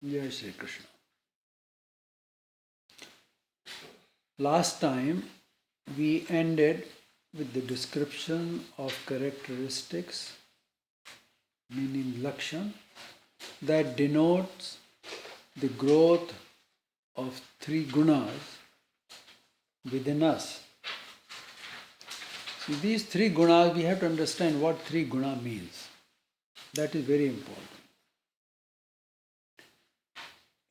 Jai Shri Krishna. Last time we ended with the description of characteristics, meaning lakshan, that denotes the growth of three gunas within us. See, these three gunas, we have to understand what three guna means. That is very important.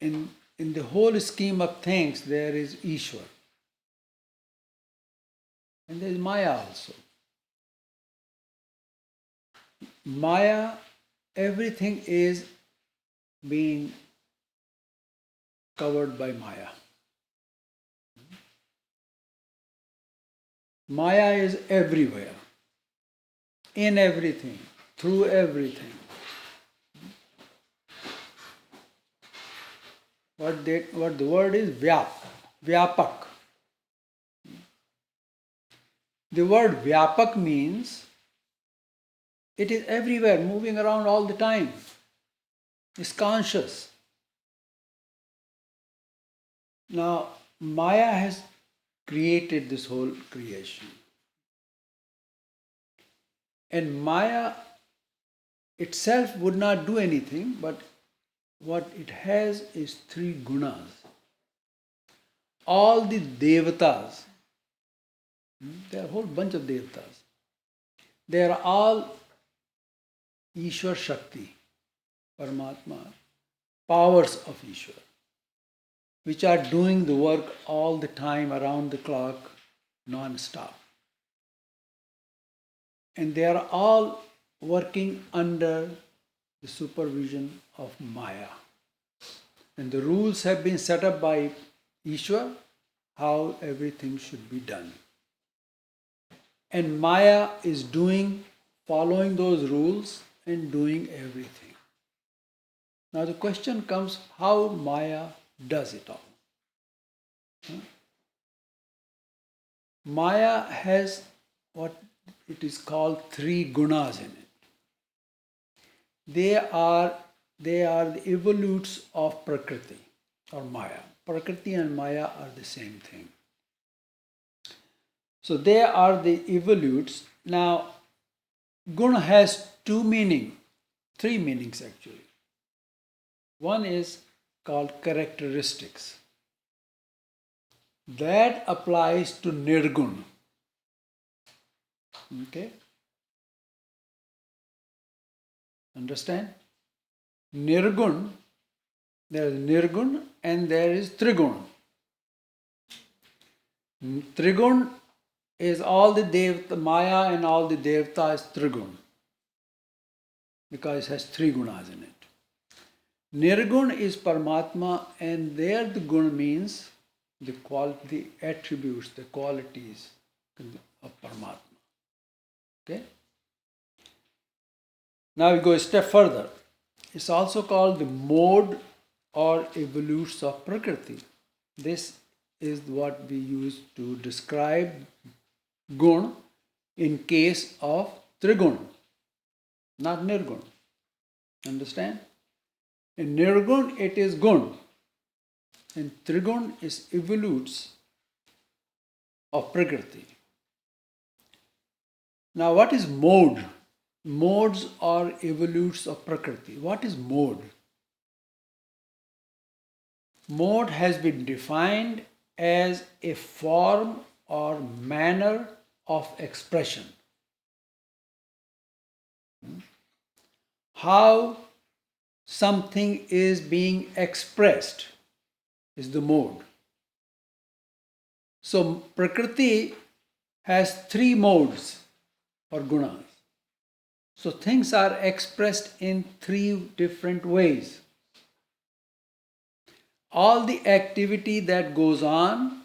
In the whole scheme of things, there is Ishwar. And there is Maya also. Maya, everything is being covered by Maya. Maya is everywhere, in everything, through everything. What the word is Vyapak. The word Vyapak means it is everywhere, moving around all the time. It's conscious. Now, Maya has created this whole creation. And Maya itself would not do anything, but what it has is three gunas. All the devatas, there are a whole bunch of devatas, they are all Ishwar Shakti, Paramatma, powers of Ishwar, which are doing the work all the time, around the clock, non-stop. And they are all working under the supervision of Maya. And the rules have been set up by Ishwar, how everything should be done. And Maya is following those rules and doing everything. Now the question comes, how Maya does it all? Maya has what it is called three gunas in it. They are the evolutes of Prakriti or Maya. Prakriti and Maya are the same thing. So they are the evolutes. Now, guna has three meanings actually. One is called characteristics. That applies to Nirgun. Okay? Understand? Nirgun, there is Nirgun and there is Trigun. Trigun is all the Devata, Maya and all the Devata is Trigun, because it has three gunas in it. Nirgun is Paramatma, and there the gun means the attributes, the qualities of Paramatma. Okay? Now we go a step further. It's also called the mode or evolutes of Prakriti. This is what we use to describe gun in case of Trigun, not Nirgun. Understand? In Nirgun it is gun, and Trigun is evolutes of Prakriti. Now what is mode? Modes or evolutes of Prakriti. What is mode? Mode has been defined as a form or manner of expression. How something is being expressed is the mode. So Prakriti has three modes or gunas. So things are expressed in three different ways. All the activity that goes on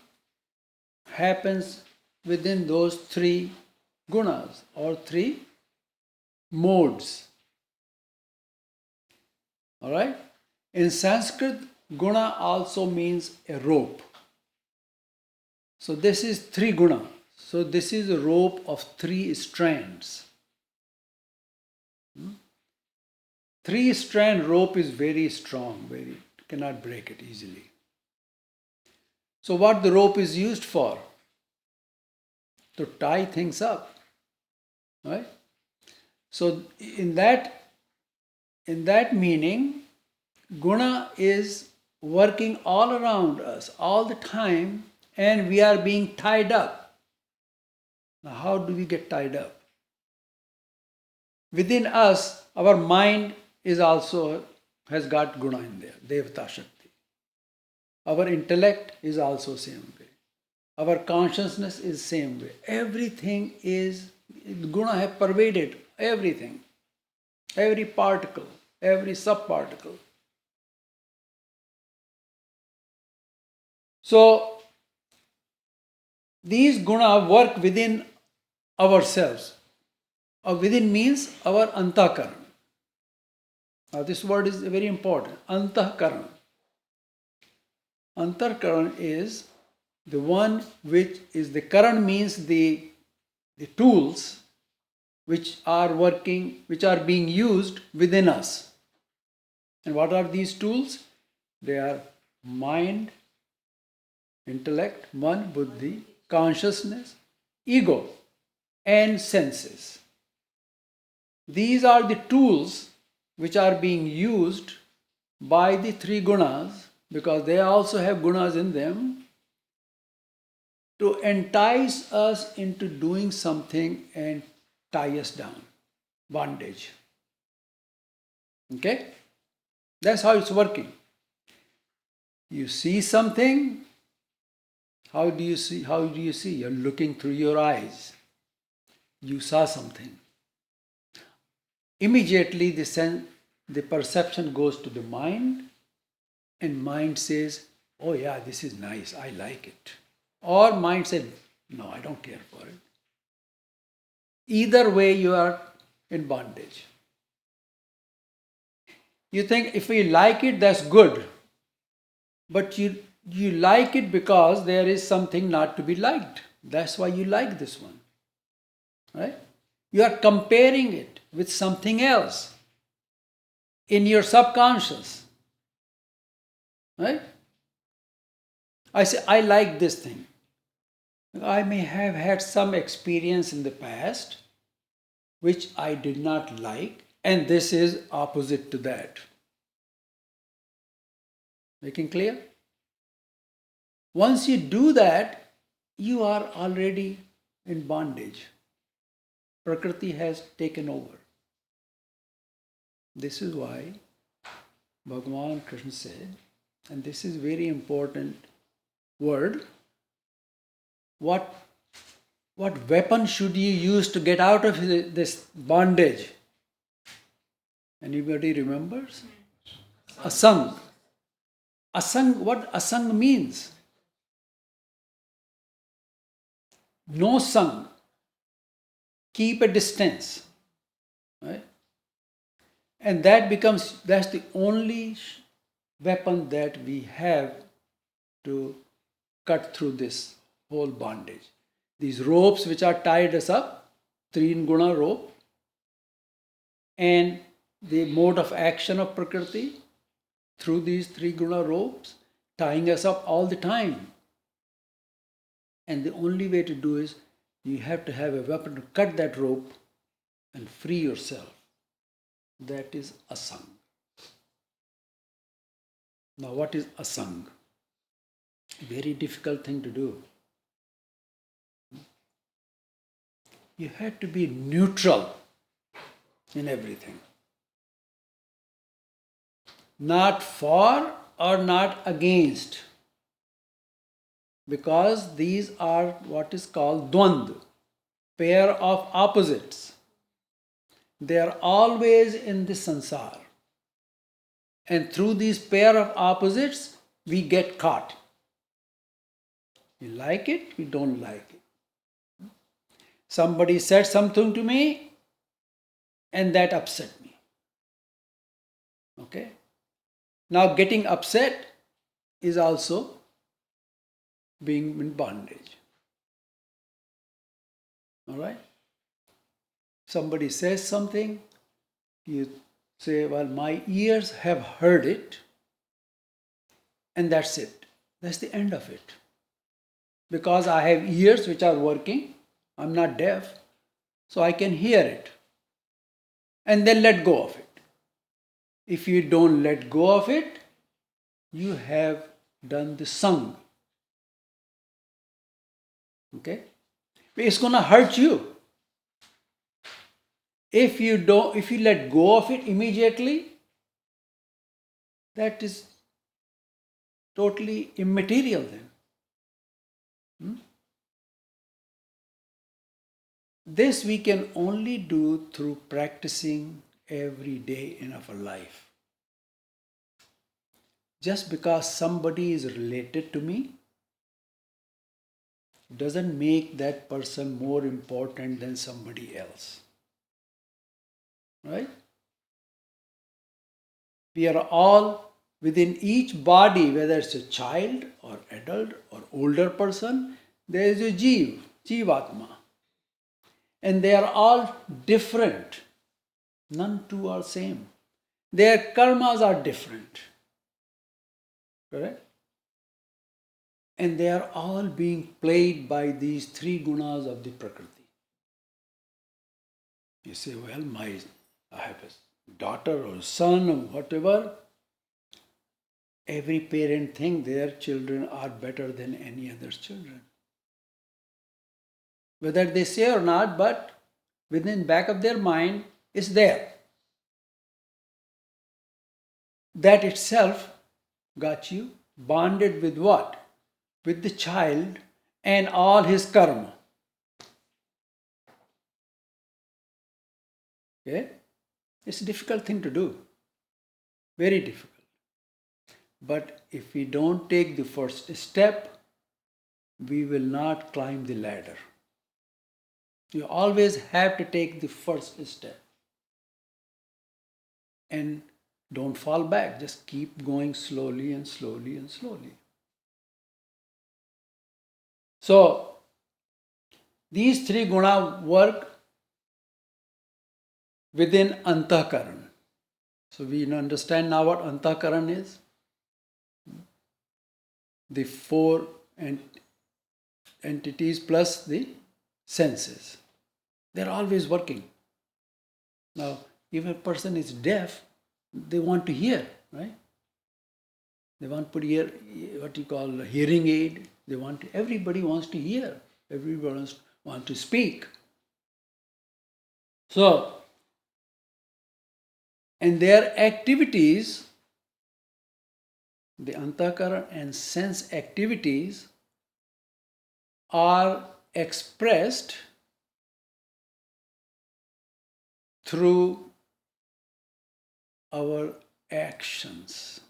happens within those three gunas or three modes. Alright? In Sanskrit, guna also means a rope. So this is three guna. So this is a rope of three strands. Three-strand rope is very strong, very cannot break it easily. So what the rope is used for? To tie things up, right? So in that meaning, guna is working all around us all the time, and we are being tied up. Now, how do we get tied up? Within us, our mind is also has got guna in there, devata shakti. Our intellect is also same way. Our consciousness is same way. Everything is guna have pervaded everything, every particle, every subparticle. So these guna work within ourselves. Within means our antakaran. Now this word is very important. Antakaran. Antakaran is the one which is the karan means the tools which are working, which are being used within us. And what are these tools? They are mind, intellect, man, buddhi, consciousness, ego, and senses. These are the tools which are being used by the three gunas, because they also have gunas in them, to entice us into doing something and tie us down. Bondage. Okay? That's how it's working. You see something. How do you see? How do you see? You're looking through your eyes. You saw something. Immediately the perception goes to the mind, and mind says, oh yeah, this is nice, I like it. Or mind says, no, I don't care for it. Either way, you are in bondage. You think if we like it, that's good. But you like it because there is something not to be liked. That's why you like this one. Right? You are comparing it with something else in your subconscious. Right? I say, I like this thing. I may have had some experience in the past which I did not like, and this is opposite to that. Making clear? Once you do that, you are already in bondage. Prakriti has taken over. This is why Bhagavan Krishna said, and this is very important word, what weapon should you use to get out of this bondage? Anybody remembers? Asang. Asang, what asang means? No sang. Keep a distance. Right? And that's the only weapon that we have to cut through this whole bondage. These ropes which are tied us up, three guna rope, and the mode of action of Prakriti through these three guna ropes, tying us up all the time. And the only way to do is you have to have a weapon to cut that rope and free yourself. That is asang. Now, what is asang? Very difficult thing to do. You have to be neutral in everything. Not for or not against. Because these are what is called dvand, pair of opposites. They are always in the sansar. And through these pair of opposites, we get caught. We like it, we don't like it. Somebody said something to me, and that upset me. Okay? Now getting upset is also being in bondage. Alright? Somebody says something, you say, well, my ears have heard it, and that's it. That's the end of it. Because I have ears which are working, I'm not deaf, so I can hear it. And then let go of it. If you don't let go of it, you have done the sung. Okay? It's gonna hurt you. If you let go of it immediately, that is totally immaterial then. This we can only do through practicing every day in our life. Just because somebody is related to me doesn't make that person more important than somebody else. Right? We are all within each body, whether it's a child or adult or older person, there is a Jivatma. And they are all different. None two are same. Their karmas are different. Correct? And they are all being played by these three gunas of the Prakriti. You say, well, I have a daughter or son or whatever. Every parent thinks their children are better than any other's children. Whether they say or not, but within back of their mind, it's there. That itself got you bonded with what? With the child and all his karma. Okay? It's a difficult thing to do. Very difficult. But if we don't take the first step, we will not climb the ladder. You always have to take the first step. And don't fall back. Just keep going slowly and slowly and slowly. So, these three guna work within antahkaran. So, we understand now what antahkaran is. The four entities plus the senses. They're always working. Now, if a person is deaf, they want to hear, right? They want to put what you call a hearing aid. Everybody wants to hear. Everybody wants to speak. So, and their activities, the antahkara and sense activities, are expressed through our actions,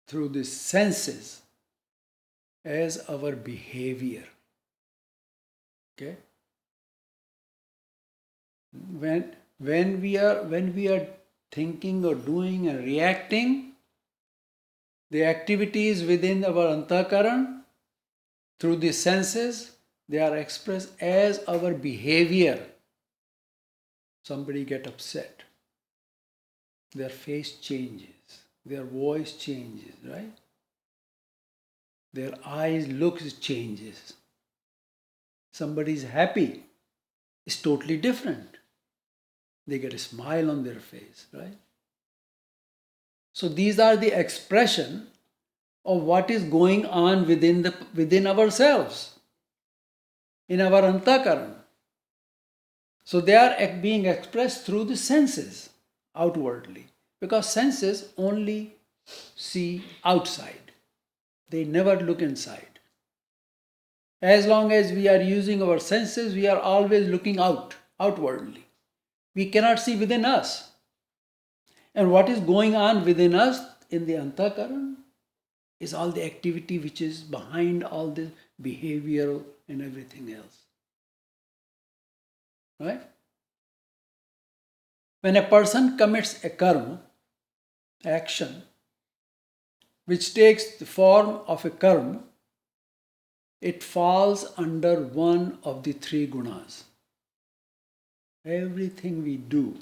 through the senses, as our behavior. Okay? When we are thinking or doing and reacting, the activities within our antahkaran, through the senses, they are expressed as our behavior. Somebody get upset. Their face changes. Their voice changes, right? Their eyes looks changes. Somebody is happy. It's totally different. They get a smile on their face, right? So these are the expression of what is going on within ourselves, in our antahkaran. So they are being expressed through the senses, outwardly, because senses only see outside. They never look inside. As long as we are using our senses, we are always looking outwardly. We cannot see within us. And what is going on within us in the antahkaran is all the activity which is behind all the behavioral and everything else. Right? When a person commits a karma, action, which takes the form of a karma, it falls under one of the three gunas. Everything we do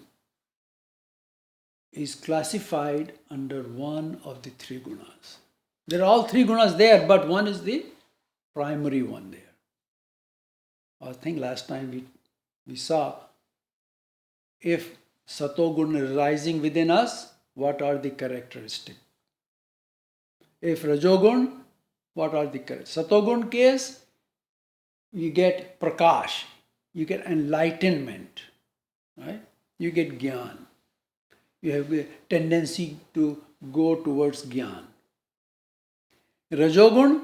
is classified under one of the three gunas. There are all three gunas there, but one is the primary one there. I think last time we saw, if Satogun is rising within us, what are the characteristics? If Rajogun, what are the characteristics? Satogun case, you get prakash, you get enlightenment, right? You get gyan. You have a tendency to go towards gyan. Rajogun,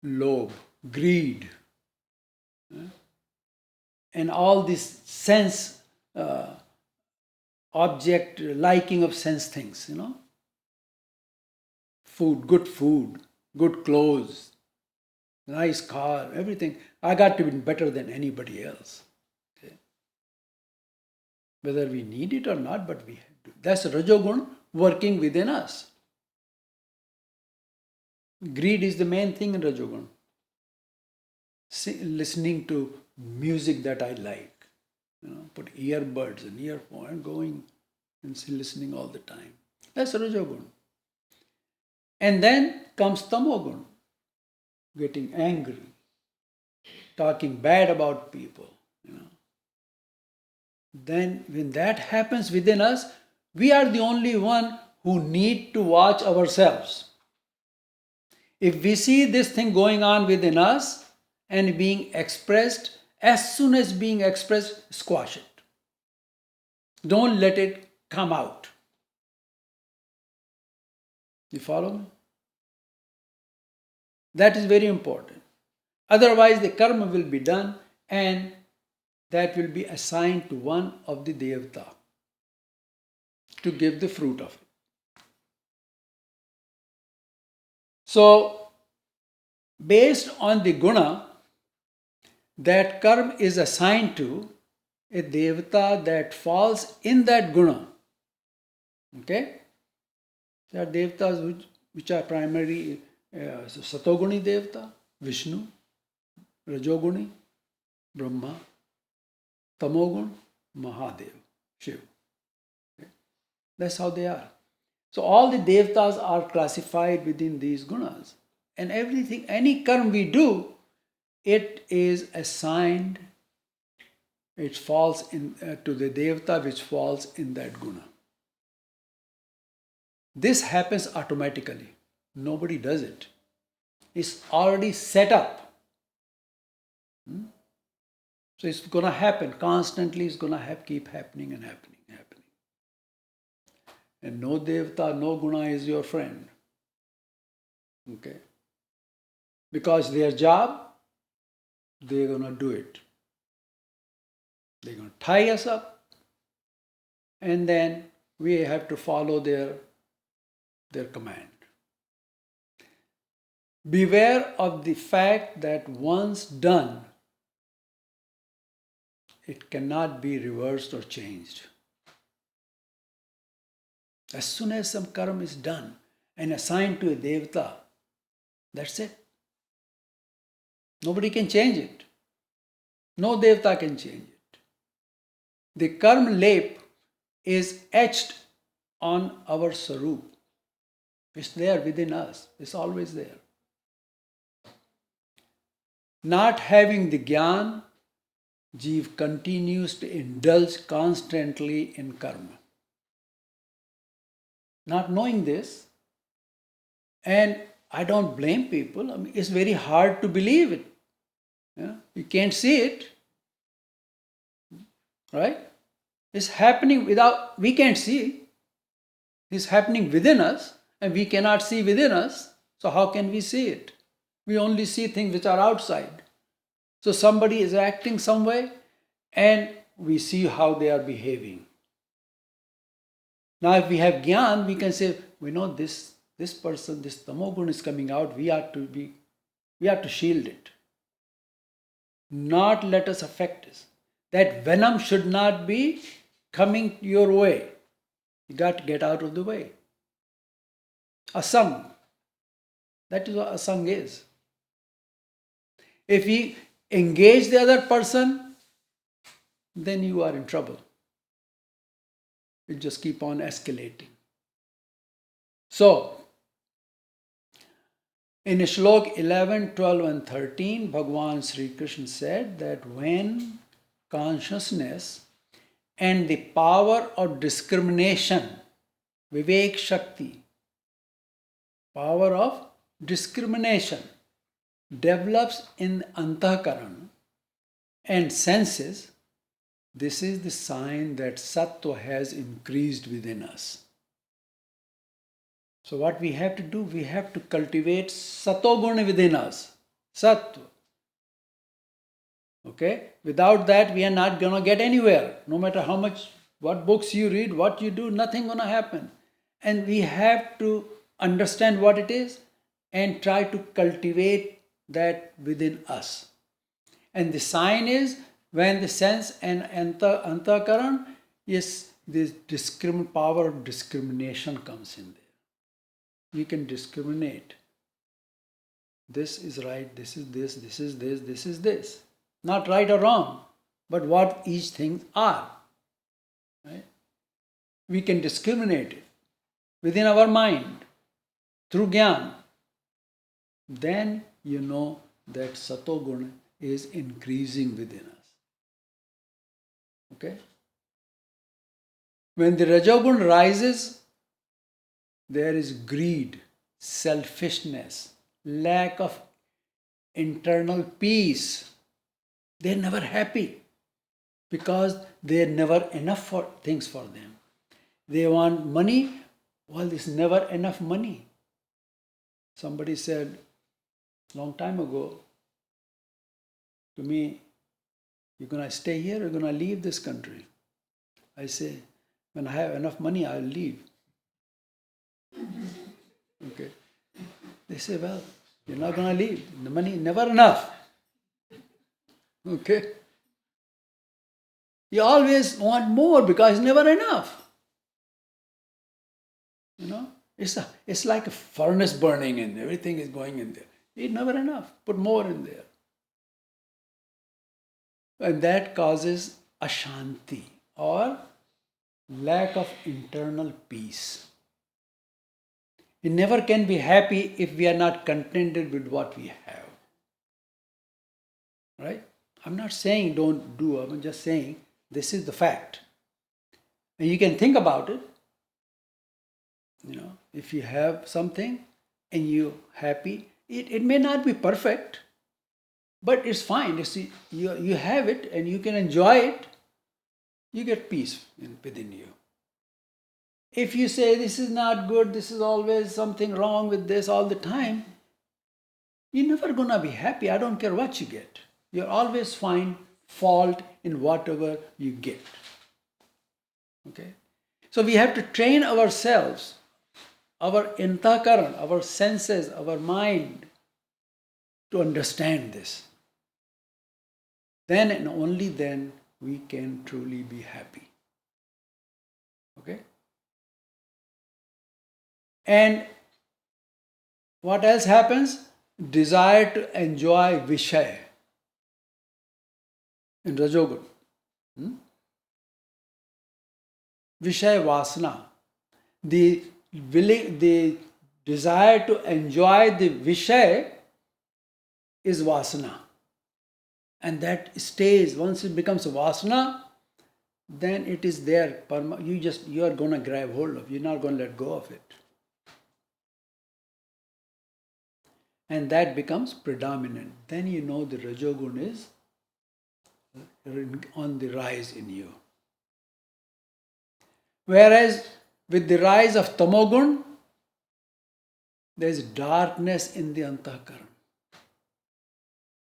lobh, greed, and all this sense, object, liking of sense things, food, good clothes, nice car, everything. I got to be better than anybody else. Okay? Whether we need it or not, but we have to. That's Rajogun working within us. Greed is the main thing in Rajogun. Listening to music that I like. Put earbuds and earphone and going and listening all the time. That's Rajogun. And then comes Tamogun. Getting angry. Talking bad about people. Then when that happens within us, we are the only one who need to watch ourselves. If we see this thing going on within us and being expressed, as soon as being expressed, squash it. Don't let it come out. You follow me? That is very important. Otherwise, the karma will be done and that will be assigned to one of the devata to give the fruit of it. So, based on the guna that karma is assigned to, a devata that falls in that guna. Okay? There are devatas which are primarily Satoguni devata, Vishnu, Rajoguni, Brahma, Tamogun, Mahadev, Shiva. Okay? That's how they are. So all the devatas are classified within these gunas. And everything, any karma we do, it is assigned, it falls in to the devata which falls in that guna. This happens automatically. Nobody does it. It's already set up. So it's going to happen constantly. It's going to keep happening and happening. And no devata, no guna is your friend. Okay? Because their job, they're going to do it. They're going to tie us up. And then we have to follow their command. Beware of the fact that once done, it cannot be reversed or changed. As soon as some karma is done and assigned to a devata, that's it. Nobody can change it. No devata can change it. The karma lep is etched on our sarup. It's there within us. It's always there. Not having the gyan, Jeev continues to indulge constantly in karma. Not knowing this, and I don't blame people. I mean, it's very hard to believe it. You can't see it. Right? It's happening we can't see. It's happening within us, and we cannot see within us. So how can we see it? We only see things which are outside. So somebody is acting some way, and we see how they are behaving. Now if we have gyan, we can say, we know this person, this tamogun is coming out, we have to shield it. Not let us affect it. That venom should not be coming your way. You got to get out of the way. Asang. That is what asang is. If we engage the other person, then you are in trouble. It just keep on escalating. So, In Shlok 11, 12 and 13, Bhagavan Sri Krishna said that when consciousness and the power of discrimination, Vivek Shakti, power of discrimination, develops in Antahkaran and senses, this is the sign that Sattva has increased within us. So what we have to do, we have to cultivate Satoguna within us, Sattva. Okay? Without that, we are not going to get anywhere. No matter how much, what books you read, what you do, nothing going to happen. And we have to understand what it is and try to cultivate that within us. And the sign is when the sense and antakaran, yes, this power of discrimination comes in there. We can discriminate. This is right, this is this, this is this, this is this. Not right or wrong, but what each thing are. Right? We can discriminate it within our mind through Gyan. Then you know that Satoguna is increasing within us. Okay? When the Rajogun rises, there is greed, selfishness, lack of internal peace. They're never happy because they're never enough for things for them. They want money, well, there's never enough money. Somebody said long time ago to me, you're going to stay here or you're going to leave this country? I say, when I have enough money, I'll leave. Okay. They say, well, you're not going to leave. The money never enough. Okay. You always want more because it's never enough. You know, it's like a furnace burning in there. Everything is going in there. It's never enough. Put more in there. And that causes ashanti or lack of internal peace. We never can be happy if we are not contented with what we have. Right? I'm not saying don't do, I'm just saying this is the fact. And you can think about it. You know, if you have something and you're happy, it may not be perfect, but it's fine. You have it and you can enjoy it, you get peace within you. If you say this is not good, this is always something wrong with this all the time, you're never going to be happy. I don't care what you get. You'll always find fault in whatever you get. Okay? So we have to train ourselves, our antakaran, our senses, our mind, to understand this. Then and only then we can truly be happy. Okay? And what else happens? Desire to enjoy Vishay in Rajogun. Vishay Vasana. The desire to enjoy the Vishay is Vasana. And that stays. Once it becomes a Vasana, then it is there. You are going to grab hold of it. You're not going to let go of it. And that becomes predominant. Then you know the Rajogun is on the rise in you. Whereas with the rise of Tamogun, there is darkness in the Antahkaran.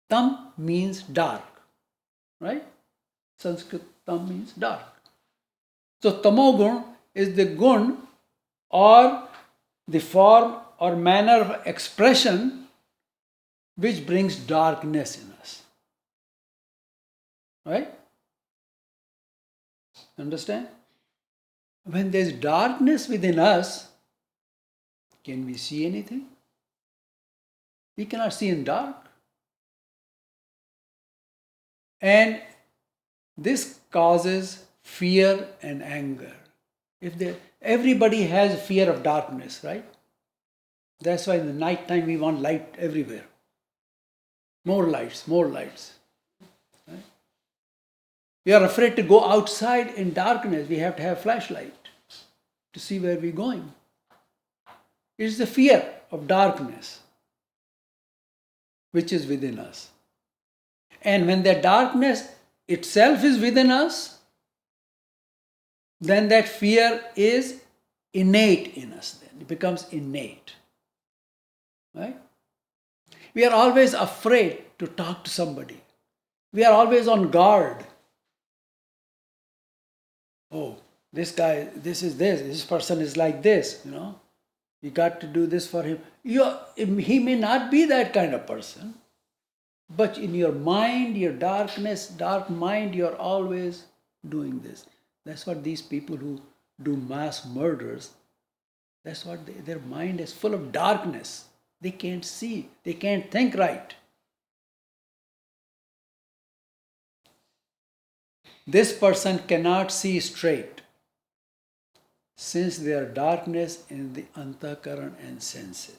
Tam means dark, right? Sanskrit tam means dark. So Tamogun is the gun or the form or manner of expression which brings darkness in us. Right? Understand? When there is darkness within us, can we see anything? We cannot see in dark. And this causes fear and anger. Everybody has fear of darkness, right? That's why in the night time we want light everywhere. More lights, more lights. Right? We are afraid to go outside in darkness. We have to have flashlight to see where we're going. It is the fear of darkness which is within us. And when that darkness itself is within us, then that fear is innate in us. Then it becomes innate. Right? We are always afraid to talk to somebody. We are always on guard. Oh, this guy, this person is like this, You got to do this for him. He may not be that kind of person, but in your mind, your dark mind, you're always doing this. That's what these people who do mass murders, that's what their mind is full of darkness. They can't see, they can't think right. This person cannot see straight, since there are darkness in the antakaran and senses.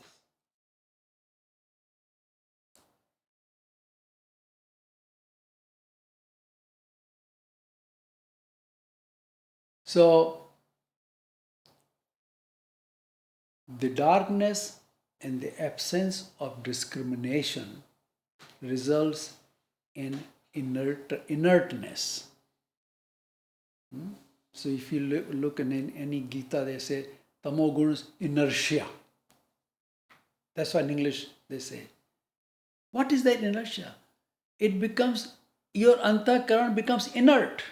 So, the darkness and the absence of discrimination results in inertness. So if you look in any Gita, they say tamogun's inertia. That's why in English they say. What is that inertia? It becomes, your antakaran becomes inert.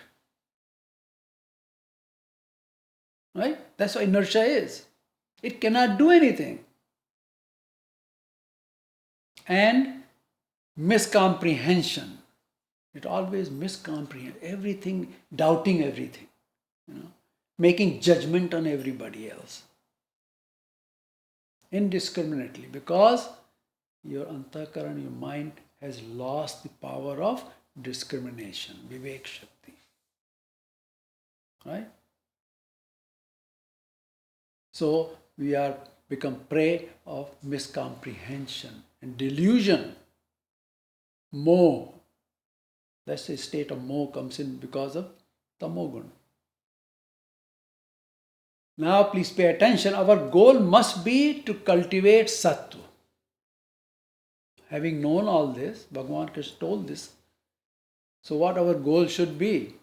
Right? That's what inertia is. It cannot do anything. And miscomprehension. It always miscomprehends everything, doubting everything, making judgment on everybody else. Indiscriminately, because your antakaran, your mind has lost the power of discrimination, vivek shakti. Right? So we are become prey of miscomprehension and delusion. Moh. That's the state of moh comes in because of tamogun. Now please pay attention. Our goal must be to cultivate sattva. Having known all this, Bhagavan Krishna told this. So what our goal should be?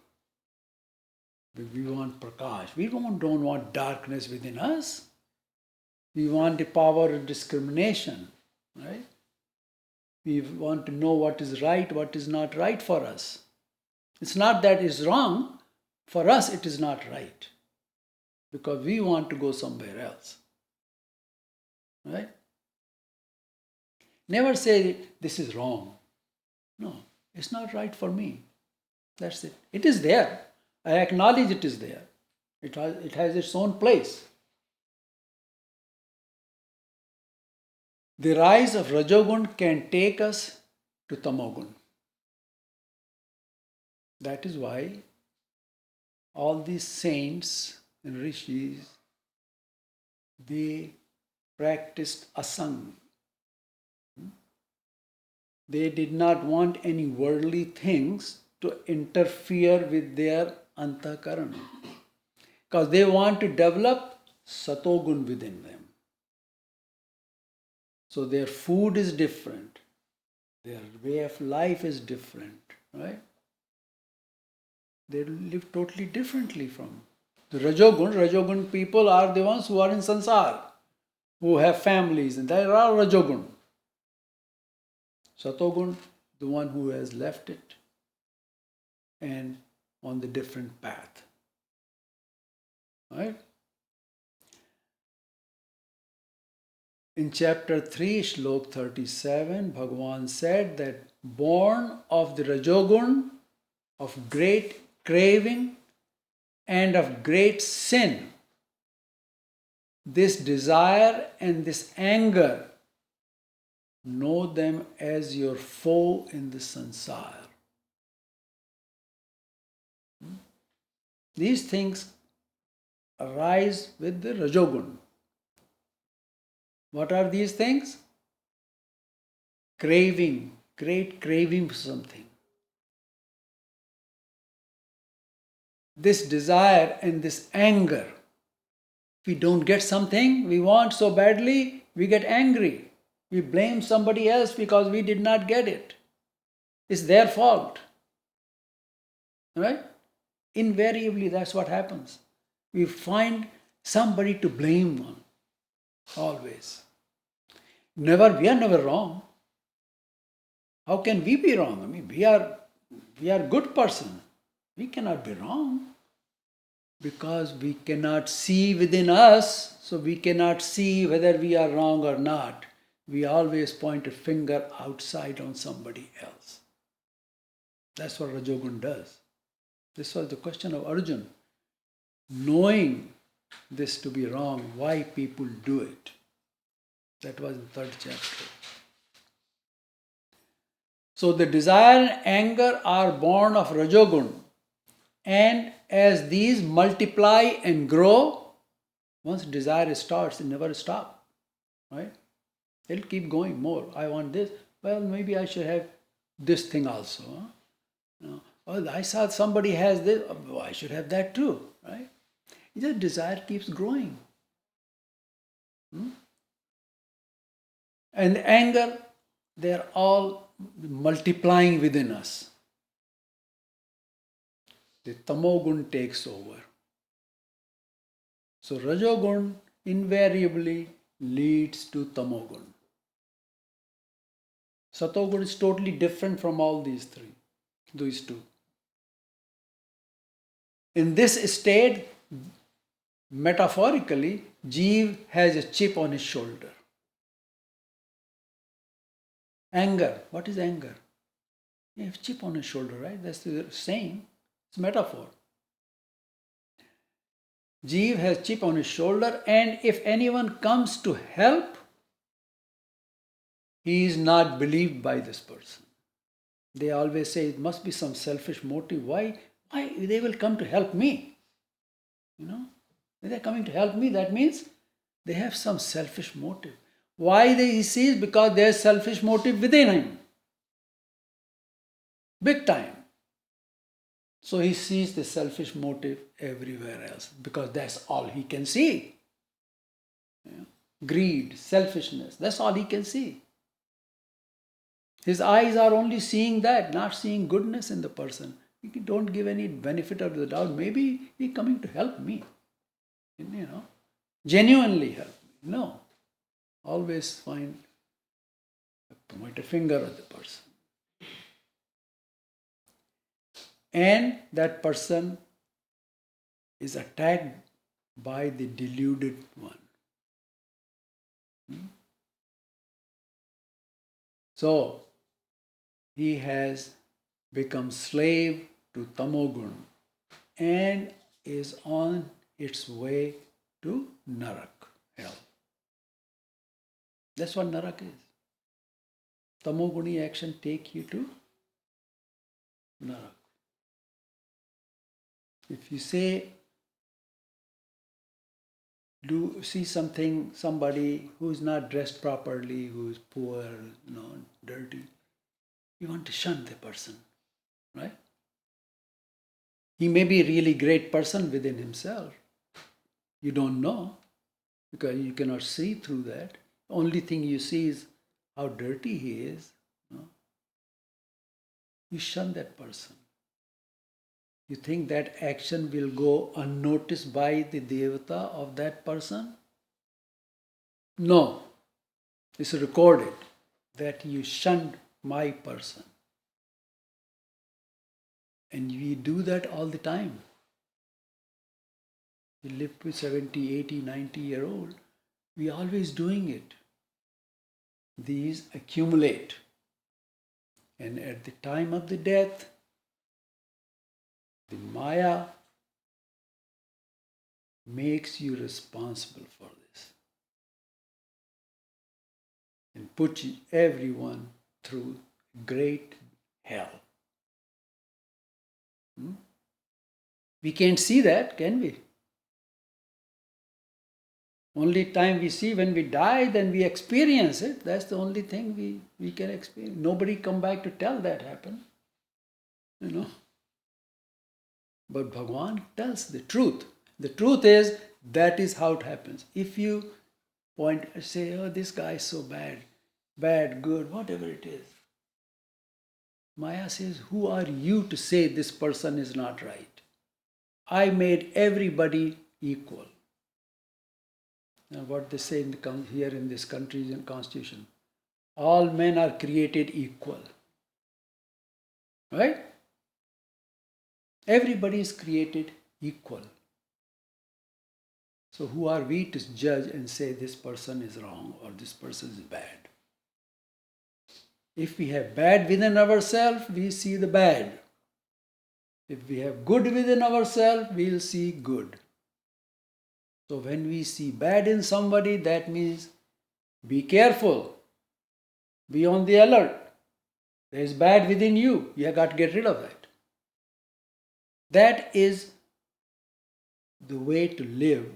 We want prakash. We don't want darkness within us. We want the power of discrimination. Right? We want to know what is right, what is not right for us. It's not that it's wrong. For us, it is not right. Because we want to go somewhere else. Right? Never say, this is wrong. No, it's not right for me. That's it. It is there. I acknowledge it is there. It has its own place. The rise of Rajogun can take us to Tamogun. That is why all these saints and rishis, they practiced asang. They did not want any worldly things to interfere with their antakaran, because they want to develop satogun within them. So their food is different, their way of life is different, right? They live totally differently from the Rajogun. Rajogun people are the ones who are in sansar, who have families, and there are Rajogun. Satogun, the one who has left it and on the different path. Right? In chapter 3, Shlok 37, Bhagavan said that born of the Rajogun, of great craving and of great sin, this desire and this anger, know them as your foe in the sansar. These things arise with the Rajogun. What are these things? Craving, great craving for something. This desire and this anger. If we don't get something we want so badly, we get angry. We blame somebody else because we did not get it. It's their fault. Right? Invariably, that's what happens. We find somebody to blame on. Always. We are never wrong. How can we be wrong? I mean, we are good person. We cannot be wrong. Because we cannot see within us, so we cannot see whether we are wrong or not. We always point a finger outside on somebody else. That's what Rajogun does. This was the question of Arjuna. Knowing this to be wrong, why people do it. That was the 3rd chapter. So the desire and anger are born of Rajogun. And as these multiply and grow, once desire starts, it never stops. Right? It'll keep going more. I want this. Well, maybe I should have this thing also. Huh? No. Well, I saw somebody has this. Oh, I should have that too. Right? The desire keeps growing. And anger, they're all multiplying within us. The tamogun takes over. So rajogun invariably leads to tamogun. Satogun is totally different from all these two. In this state, metaphorically, Jeev has a chip on his shoulder. Anger. What is anger? You have a chip on his shoulder, right? That's the saying. It's a metaphor. Jeev has chip on his shoulder, and if anyone comes to help, he is not believed by this person. They always say it must be some selfish motive. Why they will come to help me? You know, if they're coming to help me, that means they have some selfish motive. Why he sees? Because there's selfish motive within him. Big time. So he sees the selfish motive everywhere else because that's all he can see. Yeah. Greed, selfishness, that's all he can see. His eyes are only seeing that, not seeing goodness in the person. He don't give any benefit of the doubt. Maybe he's coming to help me. You know, genuinely help me. No. Always point a finger at the person. And that person is attacked by the deluded one. So, he has become slave to tamogun and is on its way to narak, hell. That's what narak is. Tamoguni action take you to narak. If you say, see somebody who is not dressed properly, who is poor, dirty, you want to shun the person, right? He may be a really great person within himself. You don't know because you cannot see through that. The only thing you see is how dirty he is. You shun that person. You think that action will go unnoticed by the devata of that person? No. It's recorded that you shunned my person. And we do that all the time. We live to 70, 80, 90-year-old. We are always doing it. These accumulate. And at the time of the death, the Maya makes you responsible for this and puts everyone through great hell. We can't see that, can we? Only time we see when we die, then we experience it. That's the only thing we can experience. Nobody come back to tell that happened. You know. But Bhagavan tells the truth. The truth is that is how it happens. If you point say, oh, this guy is so bad, good, whatever it is. Maya says, who are you to say this person is not right? I made everybody equal. Now what they say here in this country's constitution, all men are created equal. Right? Everybody is created equal. So who are we to judge and say this person is wrong or this person is bad? If we have bad within ourselves, we see the bad. If we have good within ourselves, we'll see good. So when we see bad in somebody, that means be careful. Be on the alert. There is bad within you. You have got to get rid of that. That is the way to live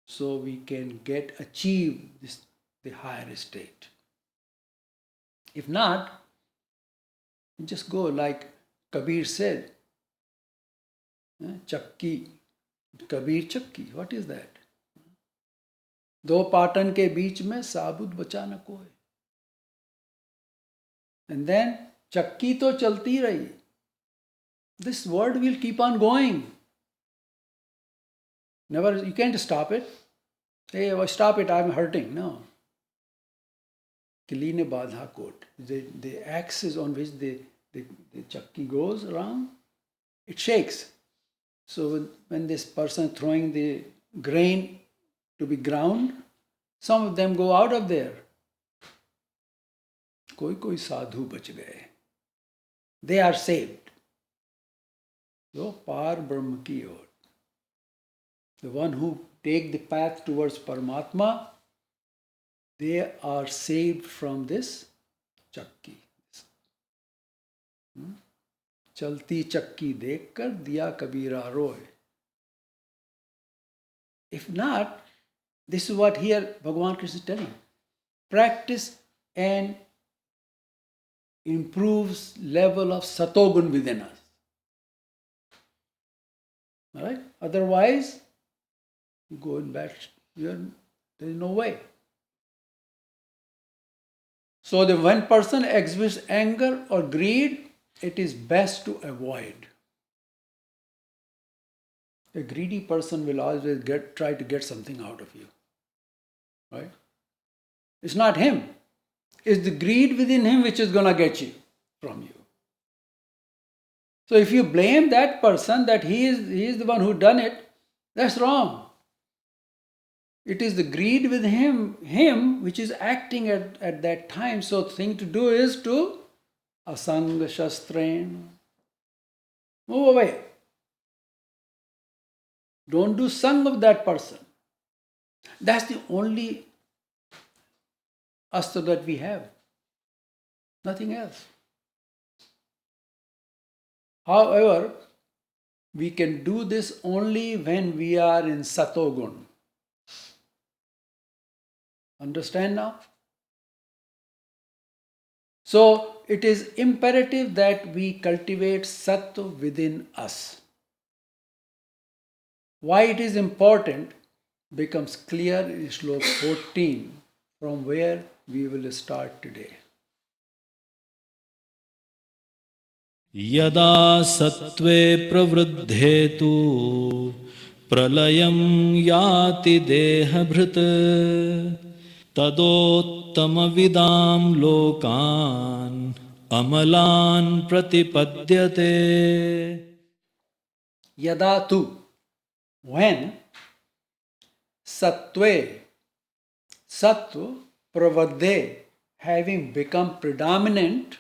so we can achieve the higher state. If not, just go like Kabir said, Chakki, Kabir Chakki, what is that? दो पाटन के बीच में साबुत बचा न कोई. And then चक्की तो चलती रही. This world will keep on going. Never, you can't stop it. Hey, stop it, I'm hurting. No. Kili ne badha kot. The axis on which the chakki goes around, it shakes. So when this person throwing the grain to be ground, some of them go out of there. Koi sadhu bach gaye. They are saved. So par Brahma ki or. The one who take the path towards Paramatma, they are saved from this chakki. Chalti chakki dekhkar diya kabira roy. If not, this is what here Bhagavan Krishna is telling. Practice and improves level of satogun within us. Alright? Otherwise, you go in bad, there is no way. So when person exhibits anger or greed, it is best to avoid. A greedy person will always try to get something out of you. Right? It's not him. It's the greed within him which is going to get you from you. So if you blame that person that he is the one who done it, that's wrong. It is the greed with him which is acting at that time. So the thing to do is to asanga shastrain. Move away. Don't do sang of that person. That's the only astra that we have. Nothing else. However, we can do this only when we are in satogun. Understand now? So, it is imperative that we cultivate sattva within us. Why it is important becomes clear in Shlok 14, from where we will start today. Yada sattve pravruddhe tu pralayam yati deha bhrita tadottama vidam lokan amalan pratipadyate. Yada tu, when sattve, sattva, pravadde, having become predominant,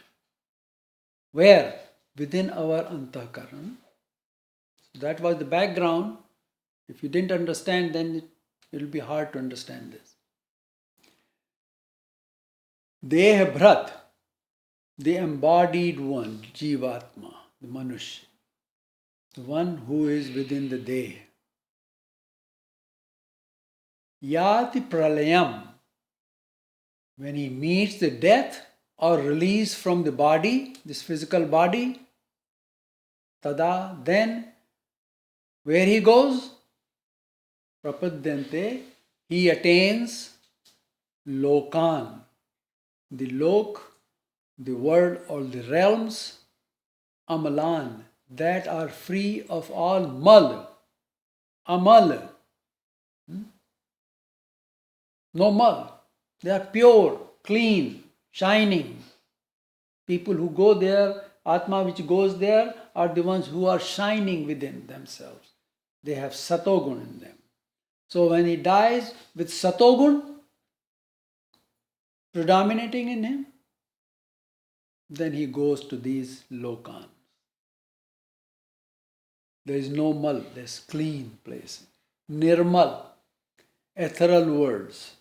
where? Within our antakaran. That was the background. If you didn't understand, then it will be hard to understand this. Deha bhrat, the embodied one, Jivatma, the Manushya, the one who is within the Deha. yati pralayam. When he meets the death or release from the body, this physical body, tada, then where he goes? Prapadyante, he attains lokan. The lok, the world or the realms, amalan, that are free of all mal. Amal. No mal. They are pure, clean, shining. People who go there, Atma which goes there, are the ones who are shining within themselves. They have Satogun in them. So when he dies with Satogun predominating in him, then he goes to these lokans. There is no mal, there is clean place. Nirmal, ethereal words,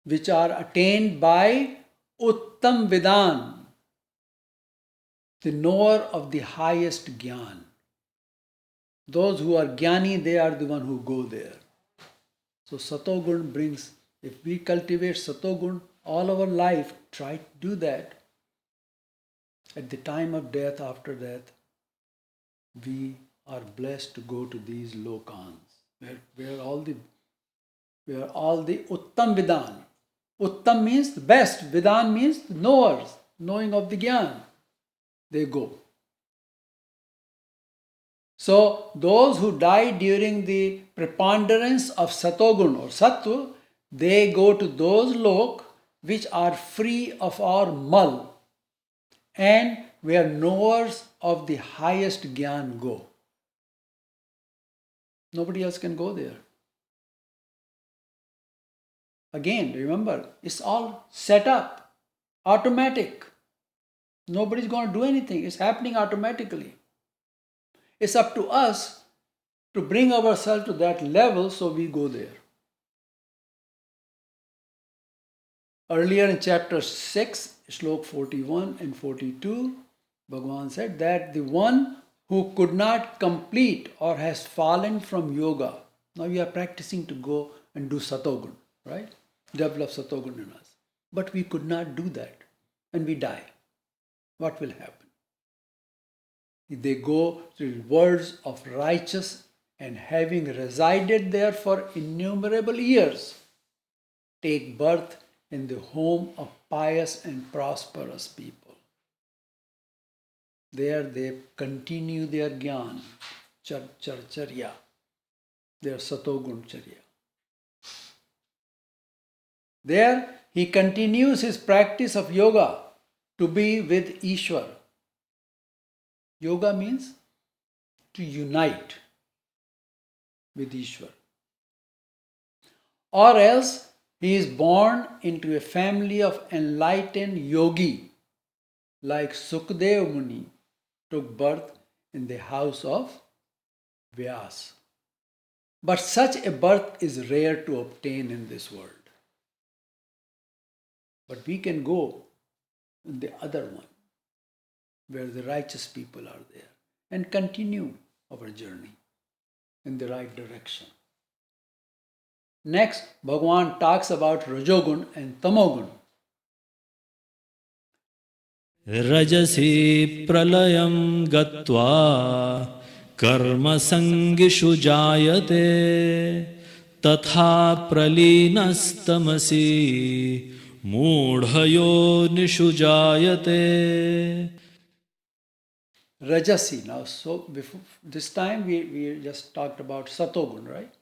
which are attained by Uttam Vidan, the knower of the highest Gyan. Those who are Jnani, they are the one who go there. So Satogun brings, if we cultivate Satogun all our life, try to do that. At the time of death, after death, we are blessed to go to these lokans, where all the Uttam Vidan. Uttam means the best, Vidan means the knowers, knowing of the Gyan. They go. So those who die during the preponderance of Satogun or Sattva, they go to those lok which are free of our mal and where knowers of the highest Gyan go. Nobody else can go there. Again, remember, it's all set up, automatic. Nobody's going to do anything. It's happening automatically. It's up to us to bring ourselves to that level so we go there. Earlier in chapter 6, Shlok 41 and 42, Bhagavan said that the one who could not complete or has fallen from yoga, now we are practicing to go and do Satogun, right? Develop Satogun in us. But we could not do that and we die. What will happen? They go to the worlds of righteous and having resided there for innumerable years, take birth in the home of pious and prosperous people. There they continue their Gyan, Charya, their Satogun Charya. There he continues his practice of yoga to be with Ishwar. Yoga means to unite with Ishwar. Or else he is born into a family of enlightened yogi, like Sukdev Muni took birth in the house of Vyas. But such a birth is rare to obtain in this world. But we can go in the other one, where the righteous people are there, and continue our journey in the right direction. Next, Bhagavan talks about Rajogun and Tamogun. Rajasi pralayam gatva karma sangishu jayate tatha praleenastamasi mudhayo nishu jayate. Rajasi. Now, so before this time we just talked about Satogun, right?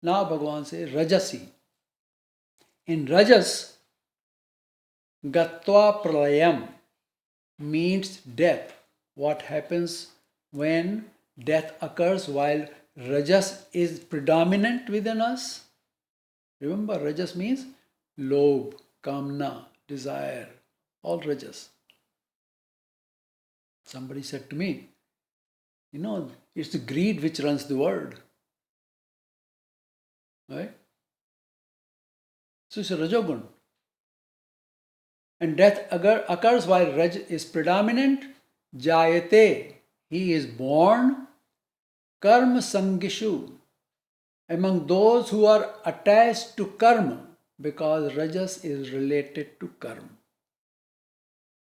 Now Bhagavan says Rajasi. In Rajas, Gatva Pralayam means death. What happens when death occurs while Rajas is predominant within us? Remember, Rajas means lobh, kamna, desire, all Rajas. Somebody said to me, it's the greed which runs the world. Right? So it's a Rajogun. And death occurs while Raj is predominant. Jayate, he is born. Karma sangishu, among those who are attached to karma, because rajas is related to karma.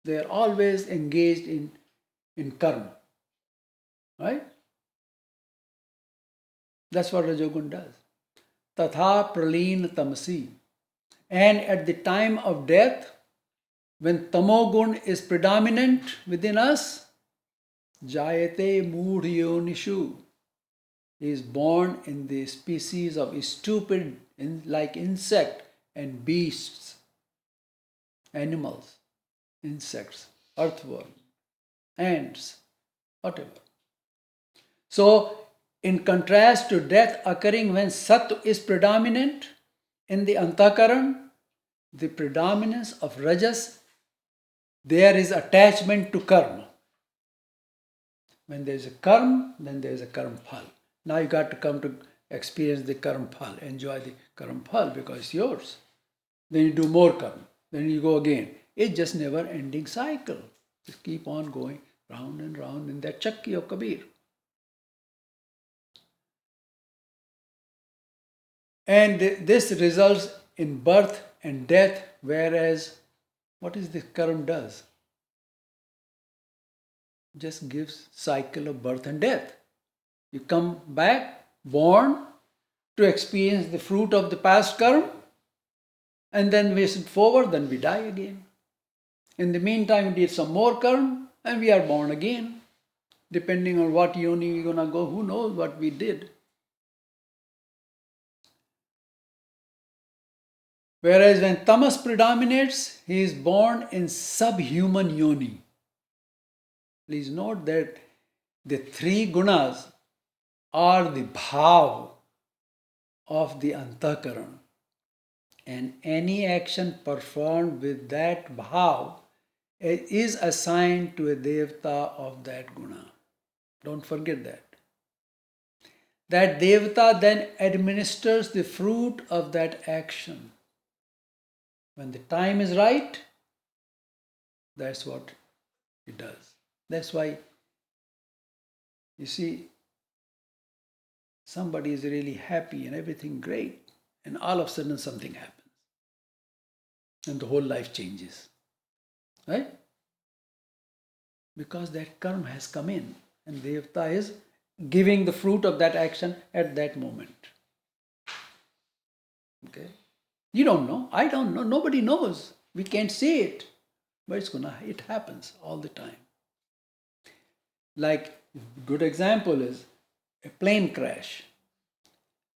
They are always engaged in karma. Right? That's what Rajogun does. Tatha pralin tamasi. And at the time of death, when tamogun is predominant within us, jayate mudhyonishu. He is born in the species of stupid, like insect and beasts, animals, insects, earthworm, ants, whatever. So, in contrast to death occurring when Sat is predominant in the Antakaran, the predominance of Rajas, there is attachment to karma. When there is a karma, then there is a karma phal. Now you got to come to experience the karma phal, enjoy the karma phal because it's yours. Then you do more karma, then you go again. It's just never ending cycle. Just keep on going round and round in that chakki of Kabir. And this results in birth and death, whereas what is the karma does? Just gives cycle of birth and death. You come back, born, to experience the fruit of the past karma, and then we sit forward, then we die again. In the meantime, we did some more karma, and we are born again. Depending on what yoni we're gonna go, who knows what we did. Whereas when tamas predominates, he is born in subhuman yoni. Please note that the three gunas are the bhav of the antakaran, and any action performed with that bhav is assigned to a devata of that guna. Don't forget that. That devata then administers the fruit of that action. When the time is right, that's what it does. That's why, you see, somebody is really happy and everything great, and all of a sudden something happens. And the whole life changes. Right? Because that karma has come in, and Devata is giving the fruit of that action at that moment. Okay? You don't know. I don't know. Nobody knows. We can't see it. But it happens all the time. Like, a good example is a plane crash.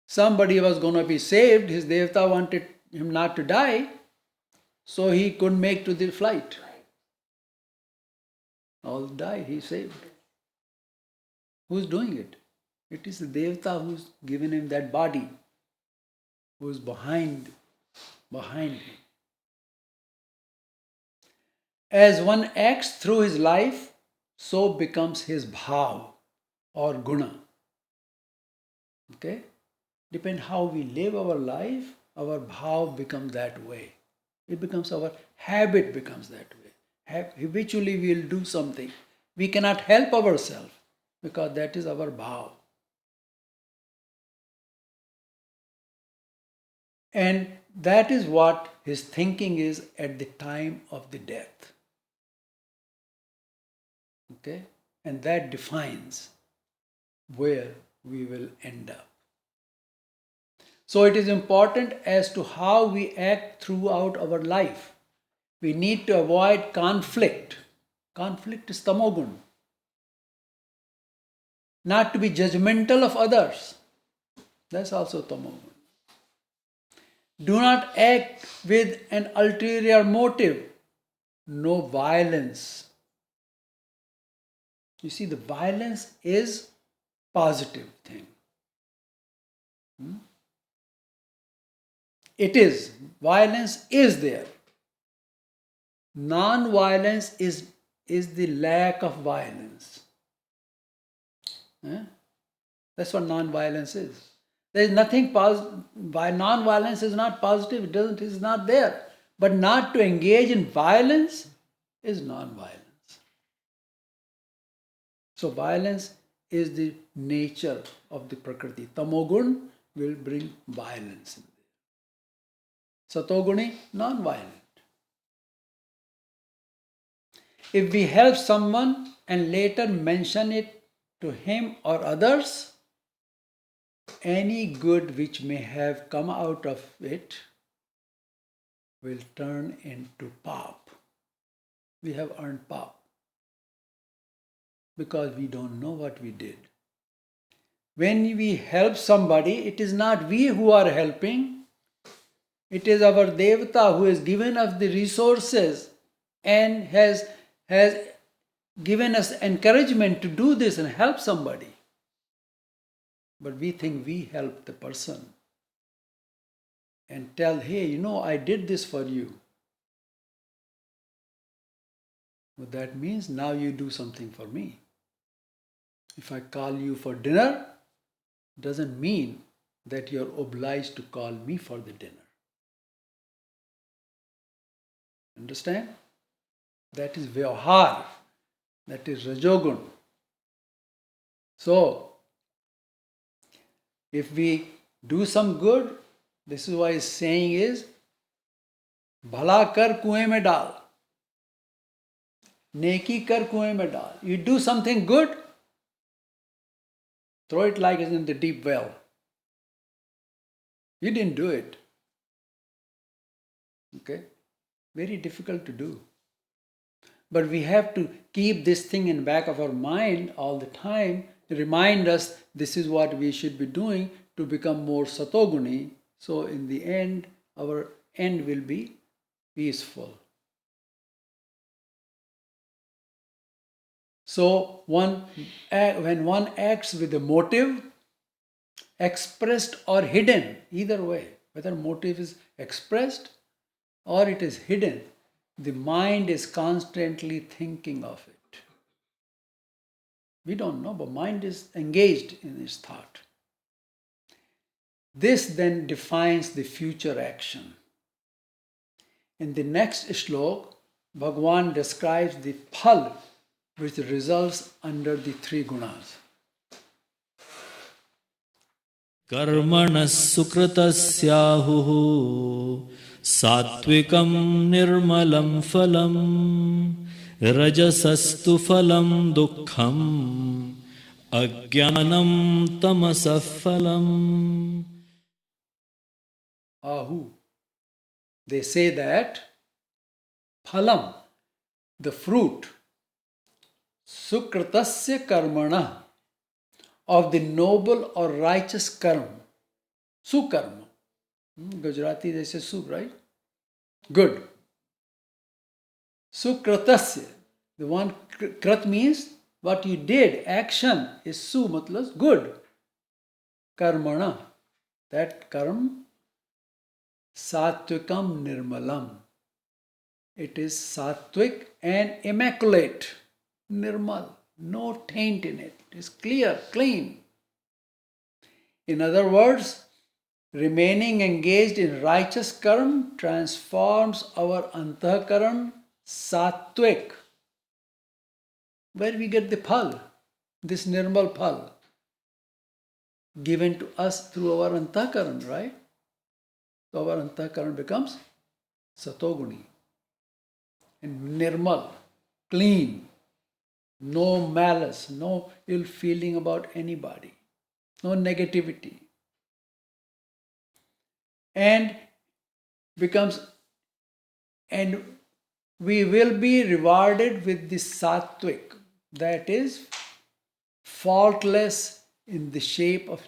Somebody was going to be saved. His Devata wanted him not to die, so he couldn't make to the flight. All die, he saved. Who's doing it? It is the Devata who's given him that body, who's behind him. As one acts through his life, so becomes his bhav or guna. Okay? Depend how we live our life, our bhav becomes that way. It becomes our habit becomes that way. Habitually we will do something. We cannot help ourselves because that is our bhav. And that is what his thinking is at the time of the death. Okay? And that defines where we will end up. So it is important as to how we act throughout our life. We need to avoid conflict. Conflict is tamogun. Not to be judgmental of others. That's also tamogun. Do not act with an ulterior motive. No violence. You see, the violence is positive thing. It is. Violence is there. Non-violence is the lack of violence. That's what non-violence is. There is nothing positive. Non-violence is not positive. It is not there. But not to engage in violence is non-violence. So violence is the nature of the Prakriti. Tamogun will bring violence in there. Satoguni, non-violent. If we help someone and later mention it to him or others, any good which may have come out of it will turn into pap. We have earned pap because we don't know what we did. When we help somebody, it is not we who are helping. It is our Devata who has given us the resources and has given us encouragement to do this and help somebody. But we think we help the person and tell, hey, I did this for you. Well, that means now you do something for me. If I call you for dinner, doesn't mean that you're obliged to call me for the dinner. Understand? That is vyavhar. That is rajogun. So, if we do some good, this is why his saying is, bhala kar kuएं mein dal. Neki kar kuएं mein dal. You do something good, throw it like it's in the deep well. You didn't do it. Okay? Very difficult to do. But we have to keep this thing in the back of our mind all the time, to remind us this is what we should be doing to become more satoguni. So in the end, our end will be peaceful. So when one acts with a motive, expressed or hidden, either way, whether motive is expressed or it is hidden, the mind is constantly thinking of it. We don't know, but mind is engaged in its thought. This then defines the future action. In the next shlok, Bhagavan describes the phal which results under the three gunas. Karmanas sukritasyahuhu satvikam nirmalam phalam rajasastu phalam dukkham ajnanam tamasah phalam. Ahu. They say that phalam, the fruit, sukritasya karmana, of the noble or righteous karma, sukarma. Gujarati they say su, right? Good. Sukritasya, the one krat means what you did, action is su, matlab good. Karmana, that karma, satvikam nirmalam. It is sattvic and immaculate. Nirmal, no taint in it. It is clear, clean. In other words, remaining engaged in righteous karma transforms our antahkaran sattvic. Where we get the phal, this nirmal phal, given to us through our antahkaran, right? So our antahkaran becomes satoguni and nirmal, clean. No malice, no ill feeling about anybody, no negativity. And we will be rewarded with the sattvic, that is faultless in the shape of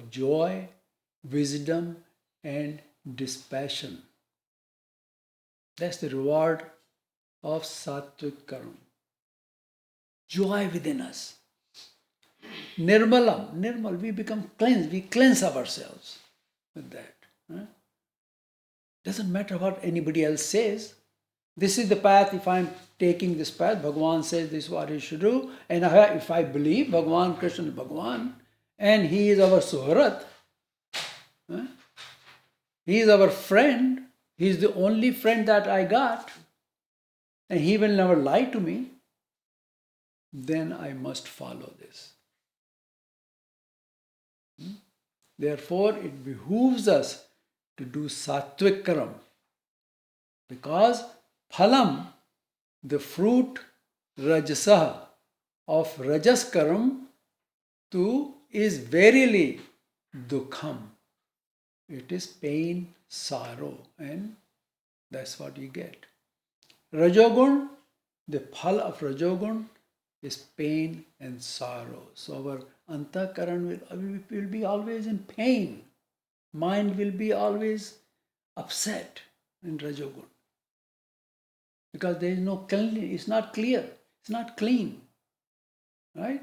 joy, wisdom, and dispassion. That's the reward of sattvic karma. Joy within us. Nirmalam, nirmal, we become cleansed, we cleanse ourselves with that. Doesn't matter what anybody else says. This is the path. If I'm taking this path, Bhagavan says this is what you should do. And if I believe Bhagavan, Krishna is Bhagavan, and he is our Suharat, he is our friend, he is the only friend that I got, and he will never lie to me, then I must follow this. Therefore, it behooves us to do sattvic karam, because phalam, the fruit, rajasa, of rajas karam, too, is verily dukham. It is pain, sorrow, and that's what you get. Rajogun, the phal of Rajogun is pain and sorrow. So our antakaran will be always in pain. Mind will be always upset in Rajogun. Because there is no clean, it's not clear, it's not clean. Right?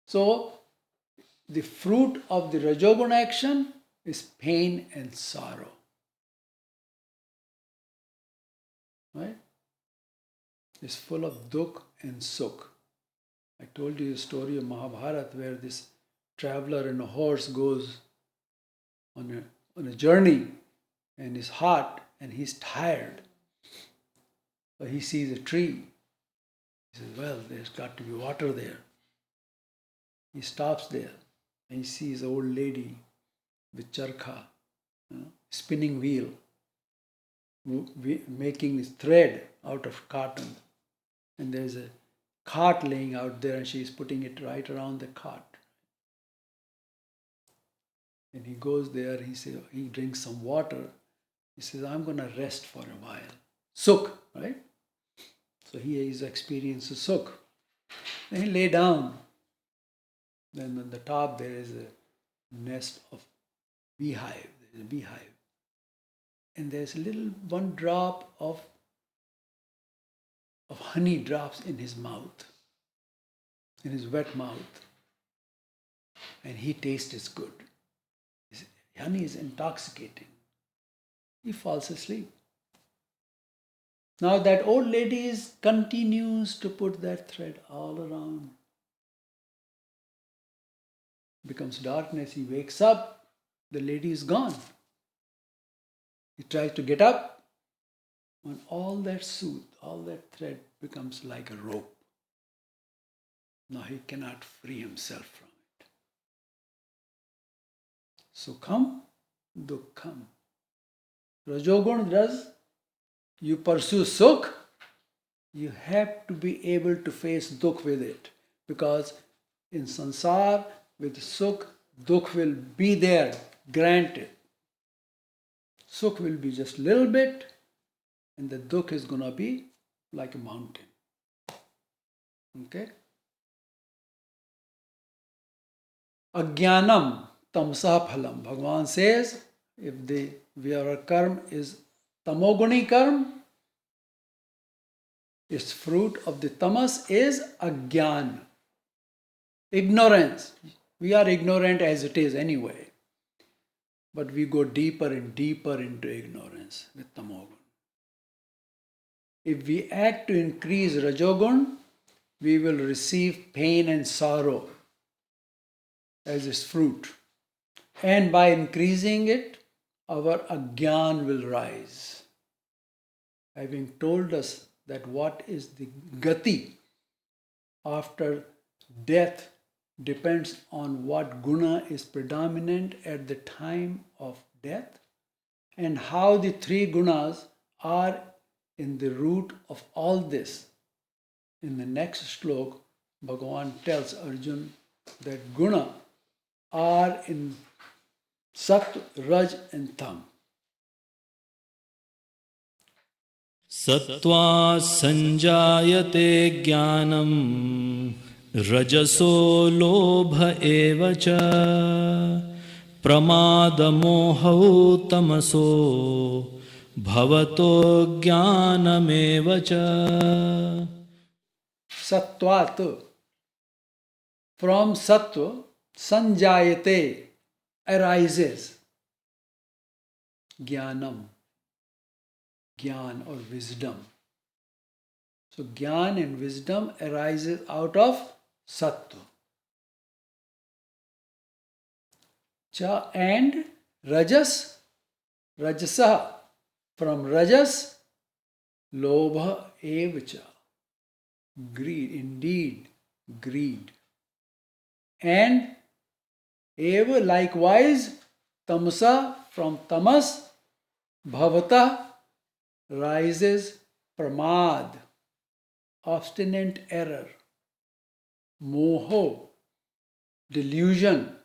So the fruit of the Rajogun action is pain and sorrow. Right? It's full of dukh and sukh. I told you the story of Mahabharata where this traveler in a horse goes on a journey and is hot and he's tired. So he sees a tree. He says, well, there's got to be water there. He stops there and he sees an old lady with charkha, spinning wheel, making this thread out of cotton. And there's a cart laying out there and she's putting it right around the cart. And he goes there, he drinks some water. He says, I'm going to rest for a while. Sukh, right? So he is experiencing sukh. Then he lay down. Then on the top there is a nest of beehive. There's a beehive. And there's a little one drop of honey drops in his mouth, in his wet mouth. And he tastes it's good. Honey is intoxicating. He falls asleep. Now that old lady continues to put that thread all around. Becomes darkness. He wakes up. The lady is gone. He tries to get up. And all that soot, all that thread becomes like a rope. Now he cannot free himself from it. Sukham, dukkham. Rajogun does, you pursue sukh, you have to be able to face dukh with it. Because in sansar, with sukh, dukh will be there, granted. Sukh will be just a little bit, and the dukh is going to be like a mountain. Okay? Ajnanam tamsa phalam. Bhagavan says, if our karma is tamoguni karma, its fruit of the tamas is ajnan. Ignorance. We are ignorant as it is anyway. But we go deeper and deeper into ignorance with tamogun. If we act to increase Rajogun, we will receive pain and sorrow as its fruit. And by increasing it, our ajnan will rise. Having told us that what is the gati after death depends on what guna is predominant at the time of death, and how the three gunas are in the root of all this. In the next slok, Bhagavan tells Arjuna that guna are in Sat, Raj and Tam. Sattva sanjayate jnanam rajaso lobha evacha pramadamohau tamaso bhavato jnanamevacha. Sattvat, from sattva, sanjayate, arises jnanam, jnana or wisdom. So jnana and wisdom arises out of sattva. Cha and rajas, rajasa, from rajas, lobha evacha, greed, indeed, greed. And Eva, likewise, tamasa, from tamas, bhavata, rises pramad, obstinate error, moho, delusion,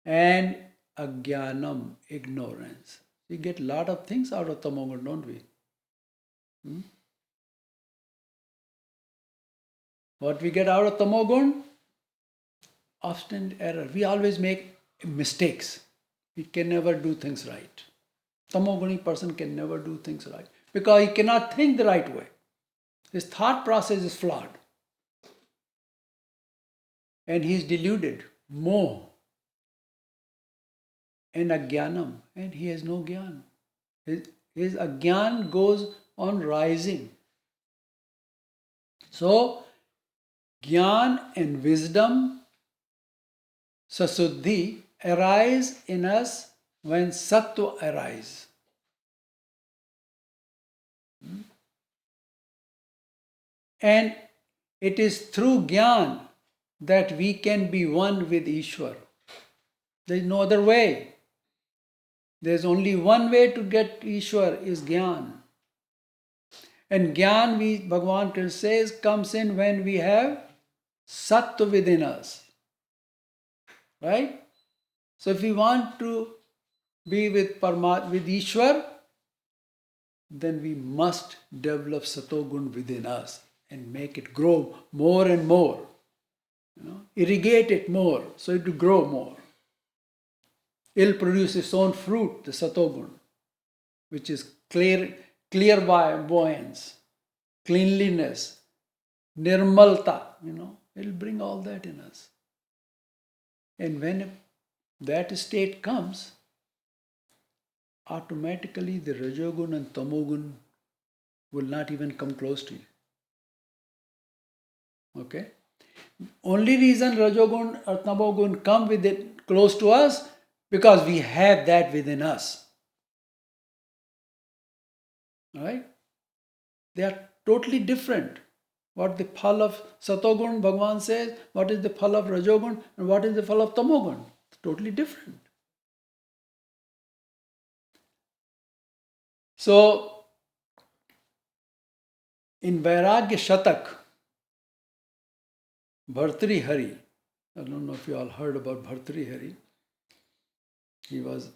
and ajnanam, ignorance. We get a lot of things out of tamogun, don't we? What we get out of tamogun? Obstinate error. We always make mistakes. We can never do things right. Tamoguni person can never do things right because he cannot think the right way. His thought process is flawed. And he is deluded. Moh. And ajnanam. And he has no gyan. His ajnan goes on rising. So, gyan and wisdom, sasuddhi, arise in us when sattva arise. And it is through gyan that we can be one with Ishwar. There is no other way. There is only one way to get Ishwar is gyan. And gyan, Bhagavan Krishna says, comes in when we have sattva within us. Right? So if we want to be with Ishwar, then we must develop satogun within us and make it grow more and more. Irrigate it more so it will grow more. It will produce its own fruit, the satogun, which is clairvoyance, cleanliness, nirmalta. It will bring all that in us. And when that state comes, automatically the rajogun and tamogun will not even come close to you. Okay? Only reason rajogun or tamogun come with it close to us because we have that within us. Right? They are totally different. What the phal of satogun, Bhagavan says, what is the phal of rajogun, and what is the phal of tamogun? It's totally different. So, in Vairagya Shatak, Bhartrihari, I don't know if you all heard about Bhartrihari. He was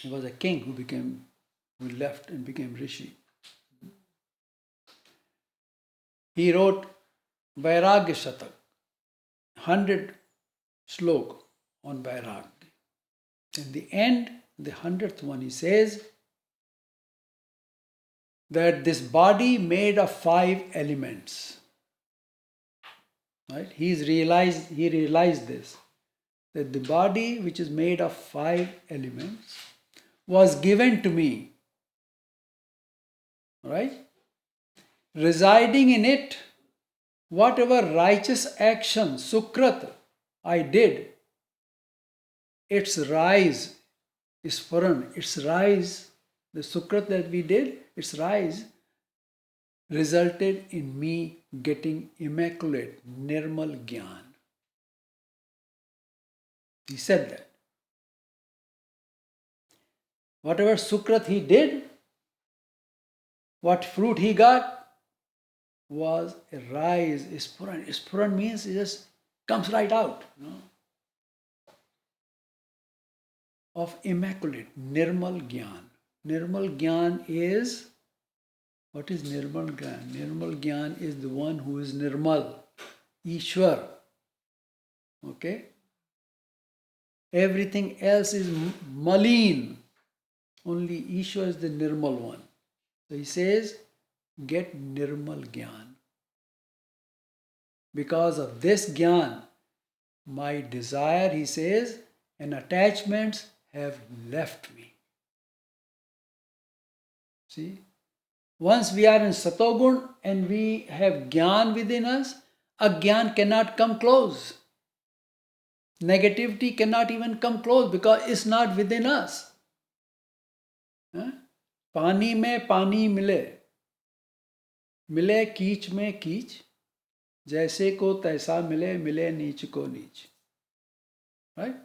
a king who left and became Rishi. He wrote Vairagya Shatak, 100 slok on Vairagya. In the end, the 100th one, he says that this body made of 5 elements. Right? He realized this, that the body which is made of 5 elements was given to me. Right? Residing in it, whatever righteous action, sukrat, I did, its rise, its rise, the sukrat that we did, its rise resulted in me getting immaculate, nirmal gyan. He said that. Whatever sukrat he did, what fruit he got, was a rise, ispuran. Ispuran means it just comes right out. Of immaculate, nirmal gyan. Nirmal gyan is, what is nirmal gyan? Nirmal gyan is the one who is nirmal, Ishwar. Okay? Everything else is maleen. Only Ishwar is the nirmal one. So he says, get nirmal gyan. Because of this gyan, my desire, he says, and attachments have left me. See? Once we are in satogun and we have gyan within us, agyan cannot come close. Negativity cannot even come close because it's not within us. पानी में पानी मिले, मिले कीच में कीच, जैसे को तैसा मिले, मिले नीच को नीच. right?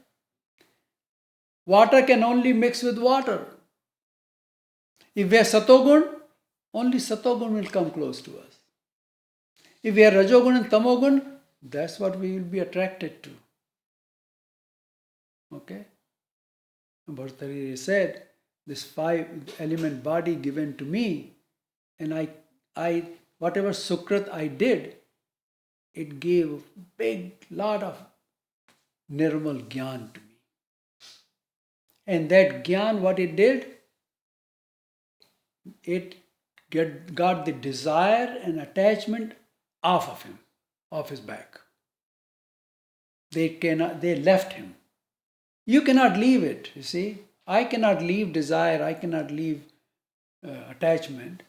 Water can only mix with water. If we are Satogun, only Satogun will come close to us. If we are Rajogun and Tamogun, that's what we will be attracted to. Okay? Bhartari said, this 5-element body given to me, and I whatever sukrat I did, it gave a big lot of nirmal gyan to me. And that gyan, what it did, it got the desire and attachment off of him, off his back. They left him. You cannot leave it, you see. I cannot leave desire, I cannot leave attachment.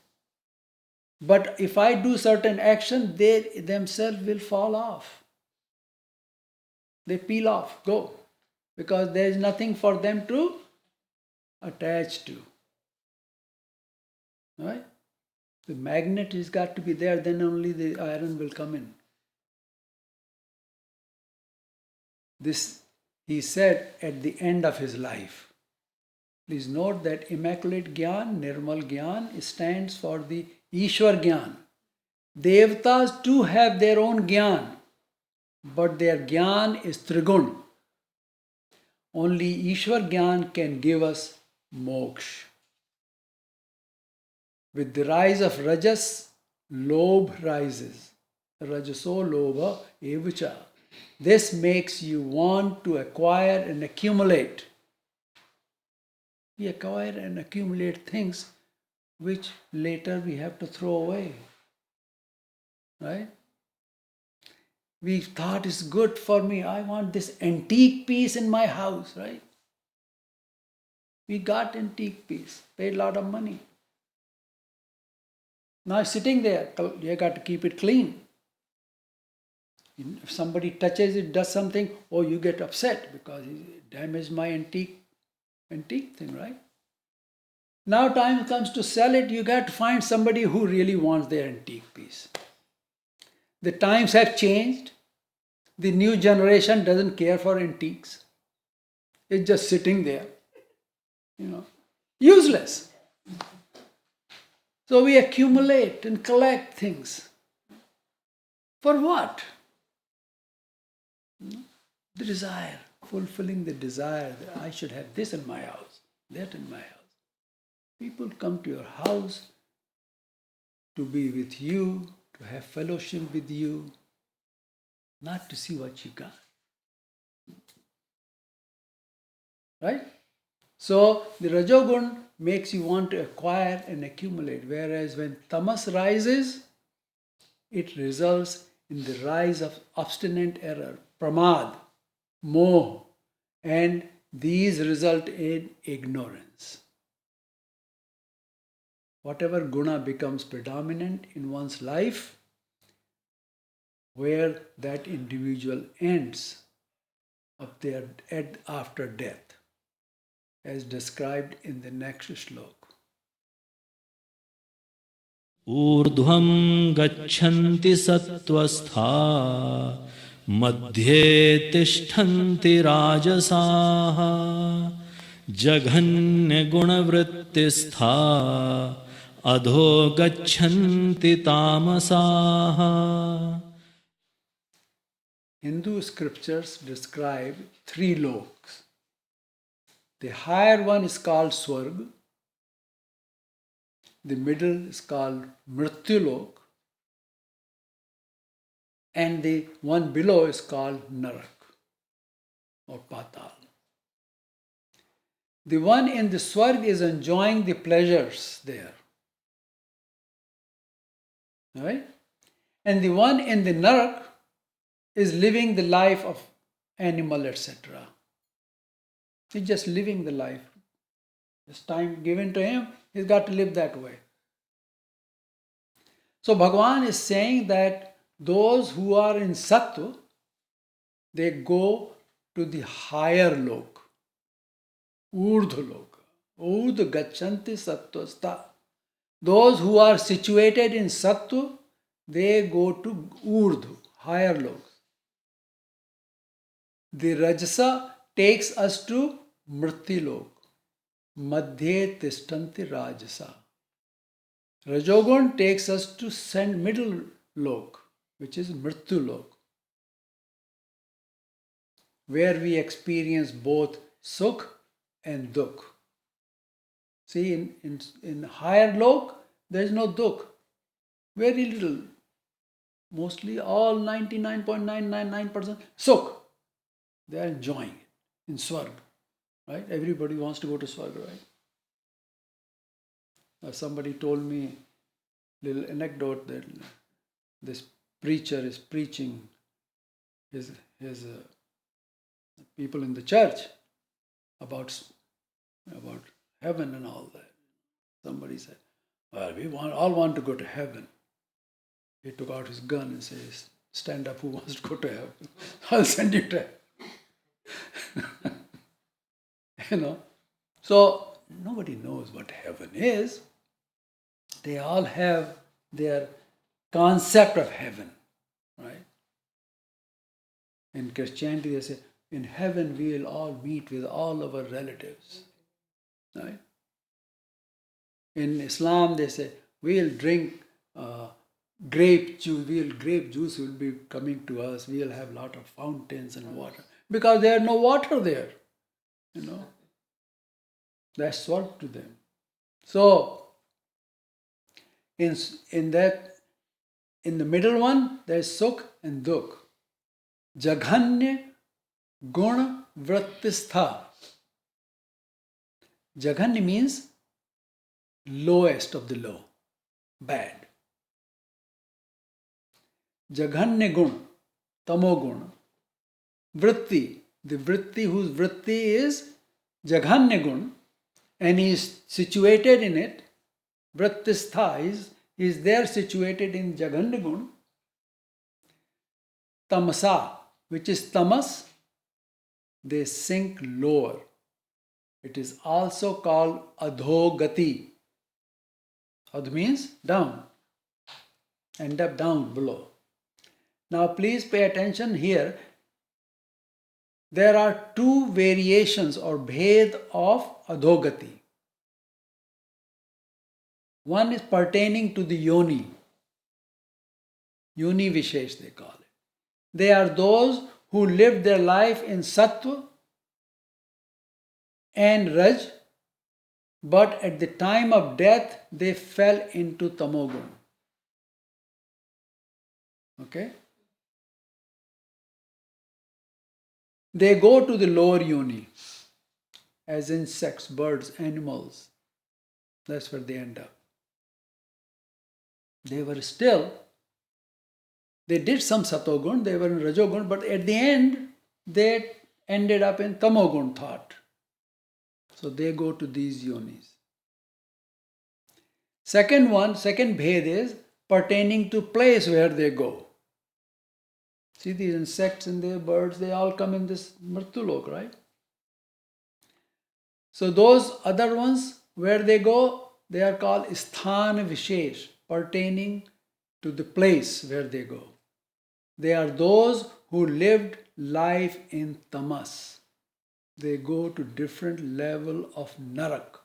But if I do certain action, they themselves will fall off. They peel off, go. Because there is nothing for them to attach to. Right? The magnet has got to be there, then only the iron will come in. This he said at the end of his life. Please note that Immaculate Gyan, Nirmal Gyan, stands for the Ishwar Gyan. Devatas too have their own Gyan, but their Gyan is Trigun. Only Ishwar Gyan can give us moksha. With the rise of Rajas, Lobh rises. Rajaso Lobha Evacha. This makes you want to acquire and accumulate. We acquire and accumulate things which later we have to throw away. Right? We thought it's good for me. I want this antique piece in my house, right? We got antique piece, paid a lot of money. Now it's sitting there. You got to keep it clean. If somebody touches it, does something, oh, you get upset because it damaged my antique thing, right? Now time comes to sell it, you got to find somebody who really wants their antique piece. The times have changed. The new generation doesn't care for antiques. It's just sitting there, useless. So we accumulate and collect things. For what? The desire, fulfilling the desire that I should have this in my house, that in my house. People come to your house to be with you, to have fellowship with you, not to see what you got. Right? So the Rajogun makes you want to acquire and accumulate, whereas when Tamas rises, it results in the rise of obstinate error, pramad, moh, and these result in ignorance. Whatever guna becomes predominant in one's life, where that individual ends up there after death, as described in the next shlok. ऊर्ध्वं गच्छन्ति सत्त्वस्था मध्ये तिष्ठन्ति राजसाः जघन्यगुणवृत्तिस्था अधो गच्छन्ति तामसाः. Hindu scriptures describe 3 loks. The higher one is called Swarg, the middle is called Mrityulok, and the one below is called Narak or Patal. The one in the Swarg is enjoying the pleasures there. Right? And the one in the Narak is living the life of animal, etc. He's just living the life. This time given to him, he's got to live that way. So Bhagavan is saying that those who are in Sattva, they go to the higher lok, Urdhva loka. Urdhva gachanti sattvastha. Those who are situated in Sattva, they go to Urdhva, higher loks. The Rajasa takes us to Mrityulok. Madhye Tishtanti Rajasa. Rajogun takes us to middle lok, which is Mrityulok, where we experience both Sukh and Dukh. See, in higher lok, there is no Dukh. Very little. Mostly all 99.999% Sukh. They are enjoying it in Swarg. Right? Everybody wants to go to Swarg, right? Somebody told me a little anecdote that this preacher is preaching his people in the church about heaven and all that. Somebody said, well, we all want to go to heaven. He took out his gun and says, stand up, who wants to go to heaven? I'll send you to heaven. So nobody knows what heaven is. They all have their concept of heaven, right? In Christianity, they say, in heaven we will all meet with all our relatives, right? In Islam, they say, we'll drink grape juice. Grape juice will be coming to us. We'll have a lot of fountains and water. Because there's no water there, That's swarg to them. So, in the middle one, there is Sukh and Dukh. Jaghanya Guna Vrittistha. Jaghanya means lowest of the low, bad. Jaghanya Gun, Tamo Gun. Vritti, the Vritti whose Vritti is Jaghanya Gun, and he is situated in it. Vrittistha is there situated in Jaghanya Gun. Tamasa, which is tamas, they sink lower. It is also called adhogati. Adh means down. End up down below. Now please pay attention here. There are two variations or bhed of adhogati. One is pertaining to the yoni. Yoni Vishesh they call it. They are those who lived their life in sattva and raj, but at the time of death they fell into tamogun. Okay? They go to the lower yoni as insects, birds, animals. That's where they end up. They did some satogun, they were in rajogun, but at the end, they ended up in tamogun thought. So they go to these yonis. Second bhed is pertaining to place where they go. See these insects and the birds, they all come in this Mrityulok, right? So those other ones, where they go, they are called Sthana Vishesh, pertaining to the place where they go. They are those who lived life in tamas. They go to different level of narak.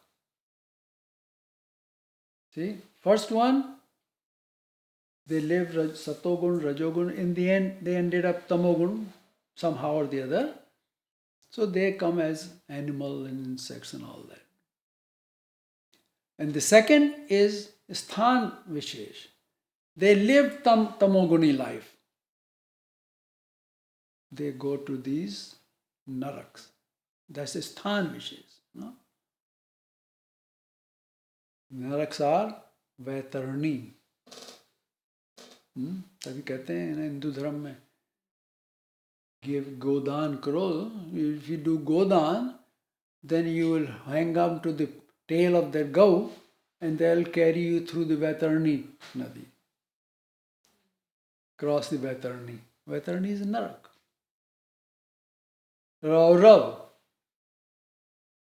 See, first one, they lived satogun, rajogun. In the end, they ended up tamogun, somehow or the other. So they come as animal and insects and all that. And the second is Sthan Vishesh. They lived tamoguni life. They go to these naraks. That's Sthan Vishesh. No? Naraks are Vaitarani. तभी कहते हैं हिंदू धर्म में give godan karo. If you do godan, then you will hang on to the tail of the gau and they'll carry you through the Vaitarani Nadi. Cross the Vaitarani. Vaitarani is Narak. Raurav.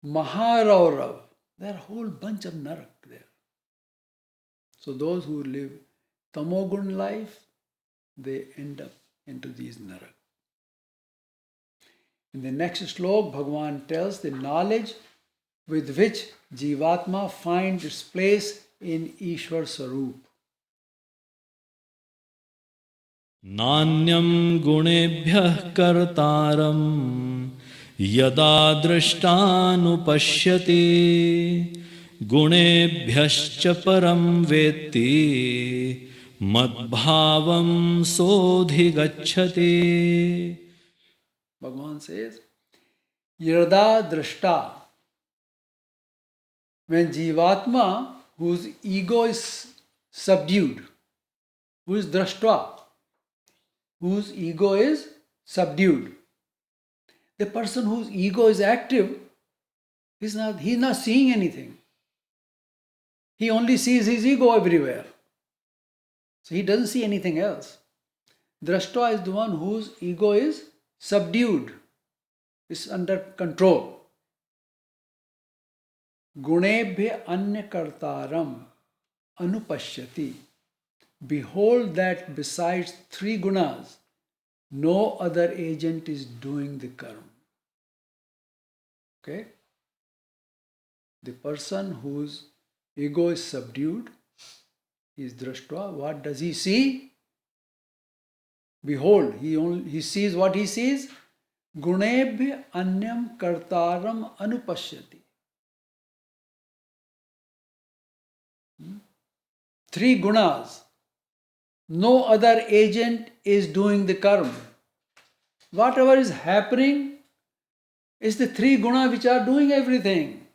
Maharaurav. There are a whole bunch of Narak there. So those who live Tamogun life, they end up into these Narak. In the next slok, Bhagavan tells the knowledge with which Jivatma finds its place in Ishwar Sarup. नान्यं गुणेभ्यः कर्तारं यदा दृष्टानुपश्यति गुणेभ्यश्च परं वेत्ति मद्भावं सोऽधिगच्छति. Bhagavan says, Yada Drashta, when Jivatma, whose ego is subdued, who is Drashtva, whose ego is subdued. The person whose ego is active, he's not seeing anything. He only sees his ego everywhere. So he doesn't see anything else. Drashtva is the one whose ego is subdued, is under control. Gunebhya anya kartaram anupashyati. Behold that besides three gunas, no other agent is doing the karma. Okay? The person whose ego is subdued is Drashtva. What does he see? Behold, he sees what he sees. Gunebhya anyam kartaram anupashyati. Three gunas. No other agent is doing the karma. Whatever is happening is the three guna which are doing everything.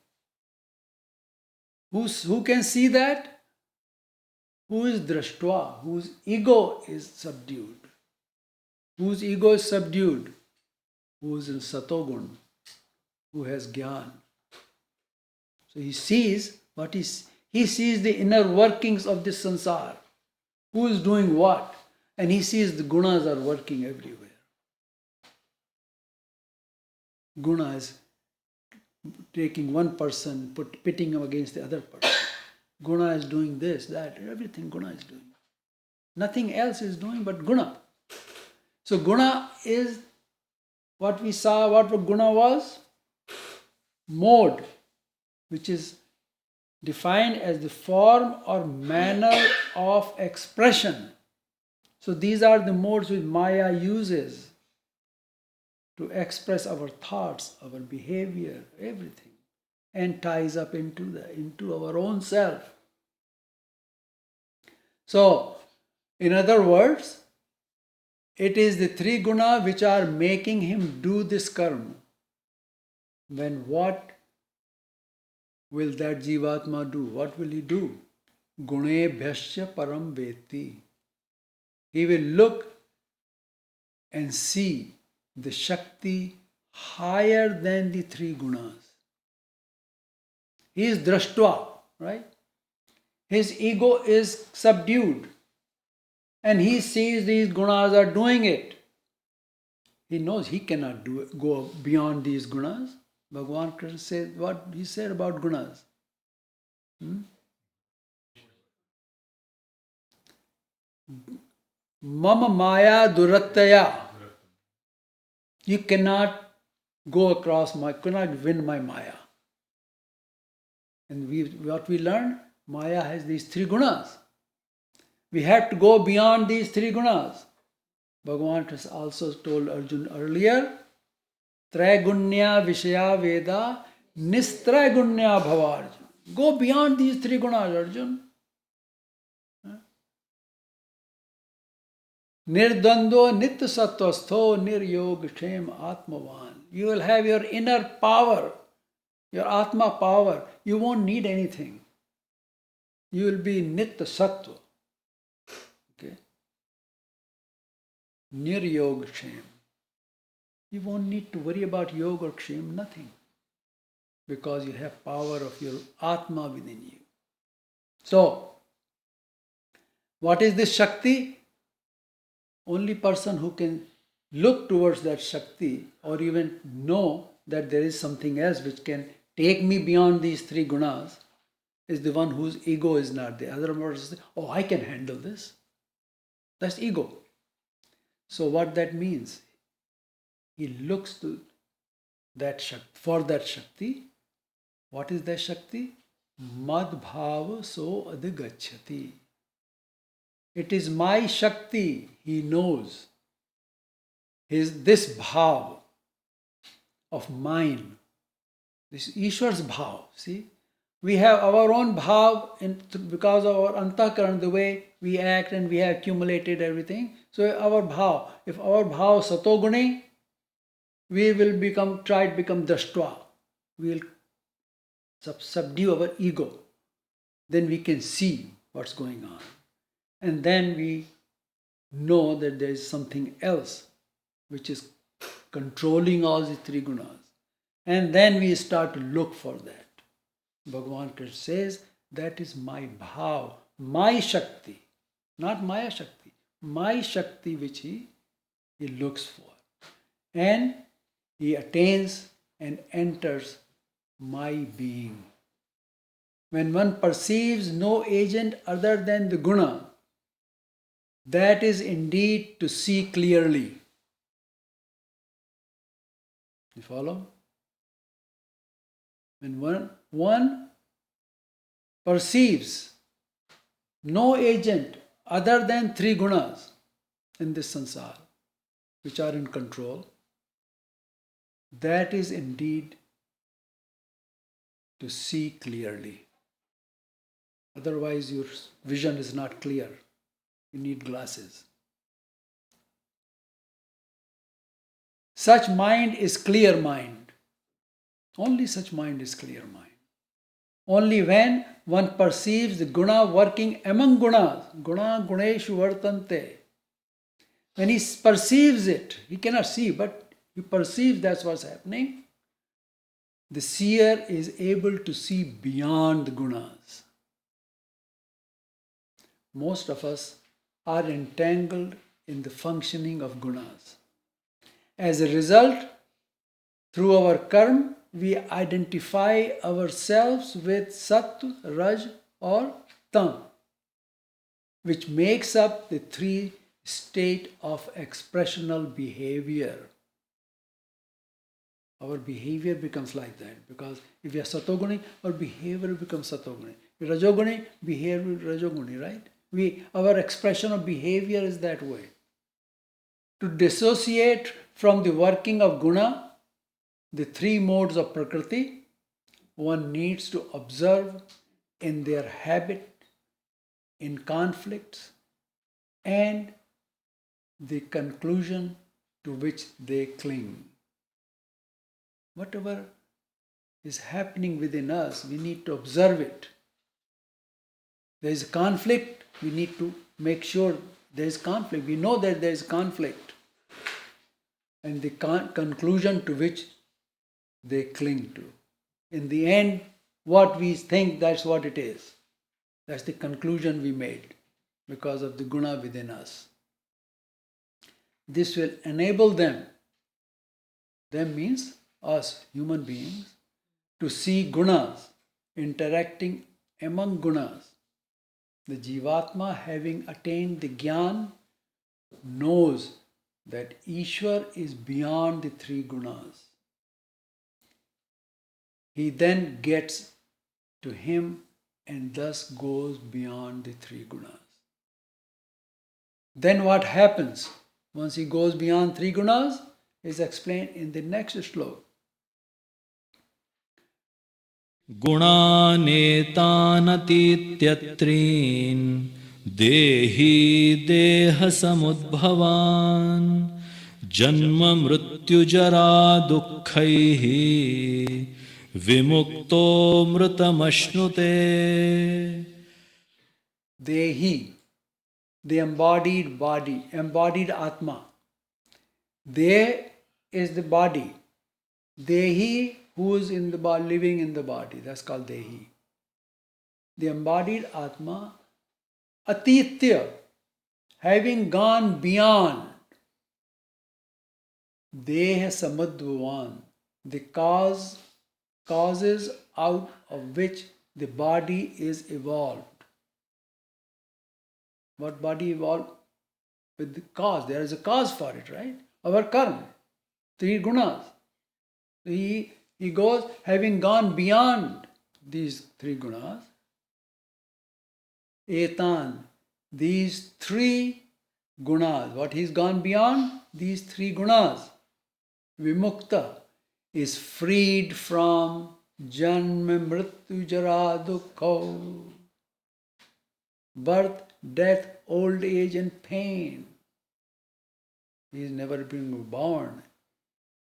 Who can see that? Who is Drashtva, whose ego is subdued. Whose ego is subdued? Who is in Satogun, who has Gyan. So he sees he sees the inner workings of this sansar. Who is doing what? And he sees the gunas are working everywhere. Guna is taking one person, pitting him against the other person. Guna is doing this, that, everything Guna is doing. Nothing else is doing but Guna. So Guna is what we saw, what Guna was? Mode, which is defined as the form or manner of expression. So these are the modes which Maya uses to express our thoughts, our behavior, everything, and ties up into our own self. So, in other words, it is the three guna which are making him do this karma. When what will that Jivatma do? What will he do? Gune bhyasya param veti. He will look and see the Shakti higher than the three gunas. He is Drashtva, right? His ego is subdued and he sees these gunas are doing it. He knows he cannot go beyond these gunas. Bhagavan Krishna says what he said about gunas. Mama maya durattaya. You cannot go across cannot win my maya. And what we learned, maya has these three gunas. We have to go beyond these three gunas. Bhagavan Krishna also told Arjuna earlier, Traigunya Vishaya Veda Nistraigunya Bhava Arjuna. Go beyond these three gunas, Arjuna. Nirdvando Nitya Sattvastho Niryog Shem Atmavan. You will have your inner power, your Atma power. You won't need anything. You will be Nitya Sattva. Okay? Niryog Shem. You won't need to worry about yoga or kshema, nothing. Because you have power of your Atma within you. So, what is this Shakti? Only person who can look towards that Shakti or even know that there is something else which can take me beyond these three gunas is the one whose ego is not there. Other words, oh, I can handle this. That's ego. So what that means? He looks to for that Shakti. What is that Shakti? Mad bhava so adhigachyati. It is my Shakti. He knows. This bhav of mine, this Ishwar's bhav. See, we have our own bhav because of our antakaran, the way we act and we have accumulated everything. So our bhav, if our bhav satoguni, we will try to become dashtva. We will subdue our ego. Then we can see what's going on. And then we know that there is something else which is controlling all the three gunas. And then we start to look for that. Bhagavan Krishna says, that is my bhav, my Shakti, not Maya Shakti, my Shakti which he looks for. And he attains and enters my being. When one perceives no agent other than the guna, that is indeed to see clearly. You follow? When one perceives no agent other than three gunas in this sansar, which are in control, that is indeed to see clearly. Otherwise, your vision is not clear. You need glasses. Such mind is clear mind. Only such mind is clear mind. Only when one perceives the guna working among gunas, guna guneshu vartante. When he perceives it, he cannot see, but he perceives that's what's happening. The seer is able to see beyond the gunas. Most of us are entangled in the functioning of gunas. As a result, through our karma, we identify ourselves with Sat, Raj or Tam, which makes up the three state of expressional behavior. Our behavior becomes like that because if we are Satoguni, our behavior becomes Satoguni. If we are Rajoguni, behavior Rajoguni, right? Our expression of behavior is that way. To dissociate from the working of guna, the three modes of Prakriti, one needs to observe in their habit, in conflicts, and the conclusion to which they cling. Whatever is happening within us, we need to observe it. There is a conflict, we need to make sure there is conflict. We know that there is conflict. And the conclusion to which they cling to. In the end, what we think, that's what it is. That's the conclusion we made because of the guna within us. This will enable them means us, human beings, to see gunas interacting among gunas. The Jivatma, having attained the Gyan, knows that Ishwar is beyond the three gunas. He then gets to him and thus goes beyond the three gunas. Then what happens once he goes beyond three gunas is explained in the next shloka. गुणानेतानतीत्यत्रीन् देहि देहसमुद्भवान् जन्म मृत्युजरा दुःखैः विमुक्तो मृतमश्नुते. Dehi, the embodied body, embodied Atma. They is the body. Dehi, who is in the body, living in the body, that's called Dehi. The embodied Atma, Atitya, having gone beyond, Deha Samadbhavan, the causes out of which the body is evolved. What body evolved? With the cause. There is a cause for it, right? Our karma, three gunas. He goes, having gone beyond these three gunas, etan, these three gunas, what he's gone beyond? These three gunas. Vimukta is freed from janma mrityu jara dukkha, birth, death, old age and pain. He is never being born.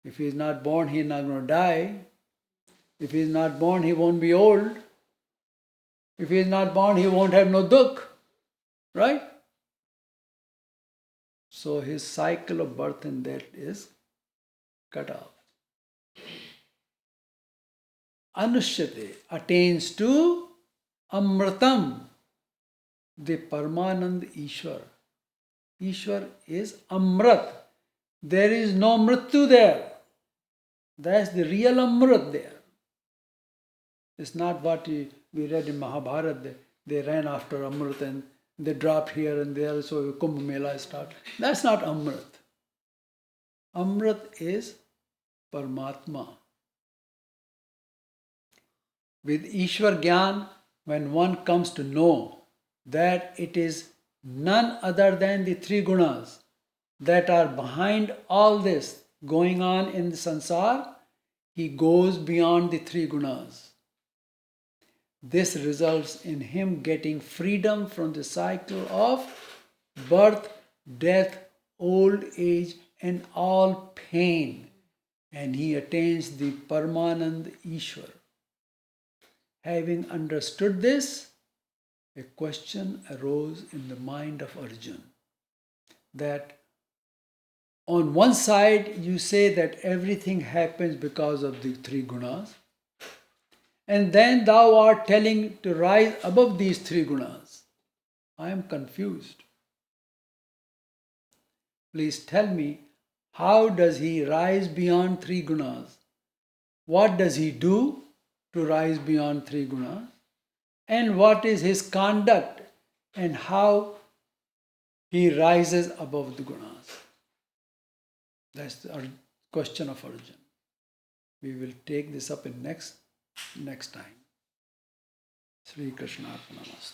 If he is not born, he is not going to die. If he is not born, he won't be old. If he is not born, he won't have no dukh. Right? So his cycle of birth and death is cut off. Anushyate attains to Amritam, the Paramanand Ishwar. Ishwar is Amrit. There is no Mrityu there. That's the real Amrit there. It's not what we read in Mahabharata. They ran after Amrit and they dropped here and there, so Kumbh Mela started. That's not Amrit. Amrit is Paramatma. With Ishwar Gyan, when one comes to know that it is none other than the three gunas that are behind all this going on in the sansar, he goes beyond the three gunas. This results in him getting freedom from the cycle of birth, death, old age and all pain, and he attains the Paramanand Ishwar. Having understood this, a question arose in the mind of Arjuna, that on one side you say that everything happens because of the three gunas, and then thou art telling to rise above these three gunas. I am confused. Please tell me, how does he rise beyond three gunas? What does he do to rise beyond three gunas? And what is his conduct and how he rises above the gunas? That's the question of Arjuna. We will take this up in next time. Sri Krishna Arpanamastu.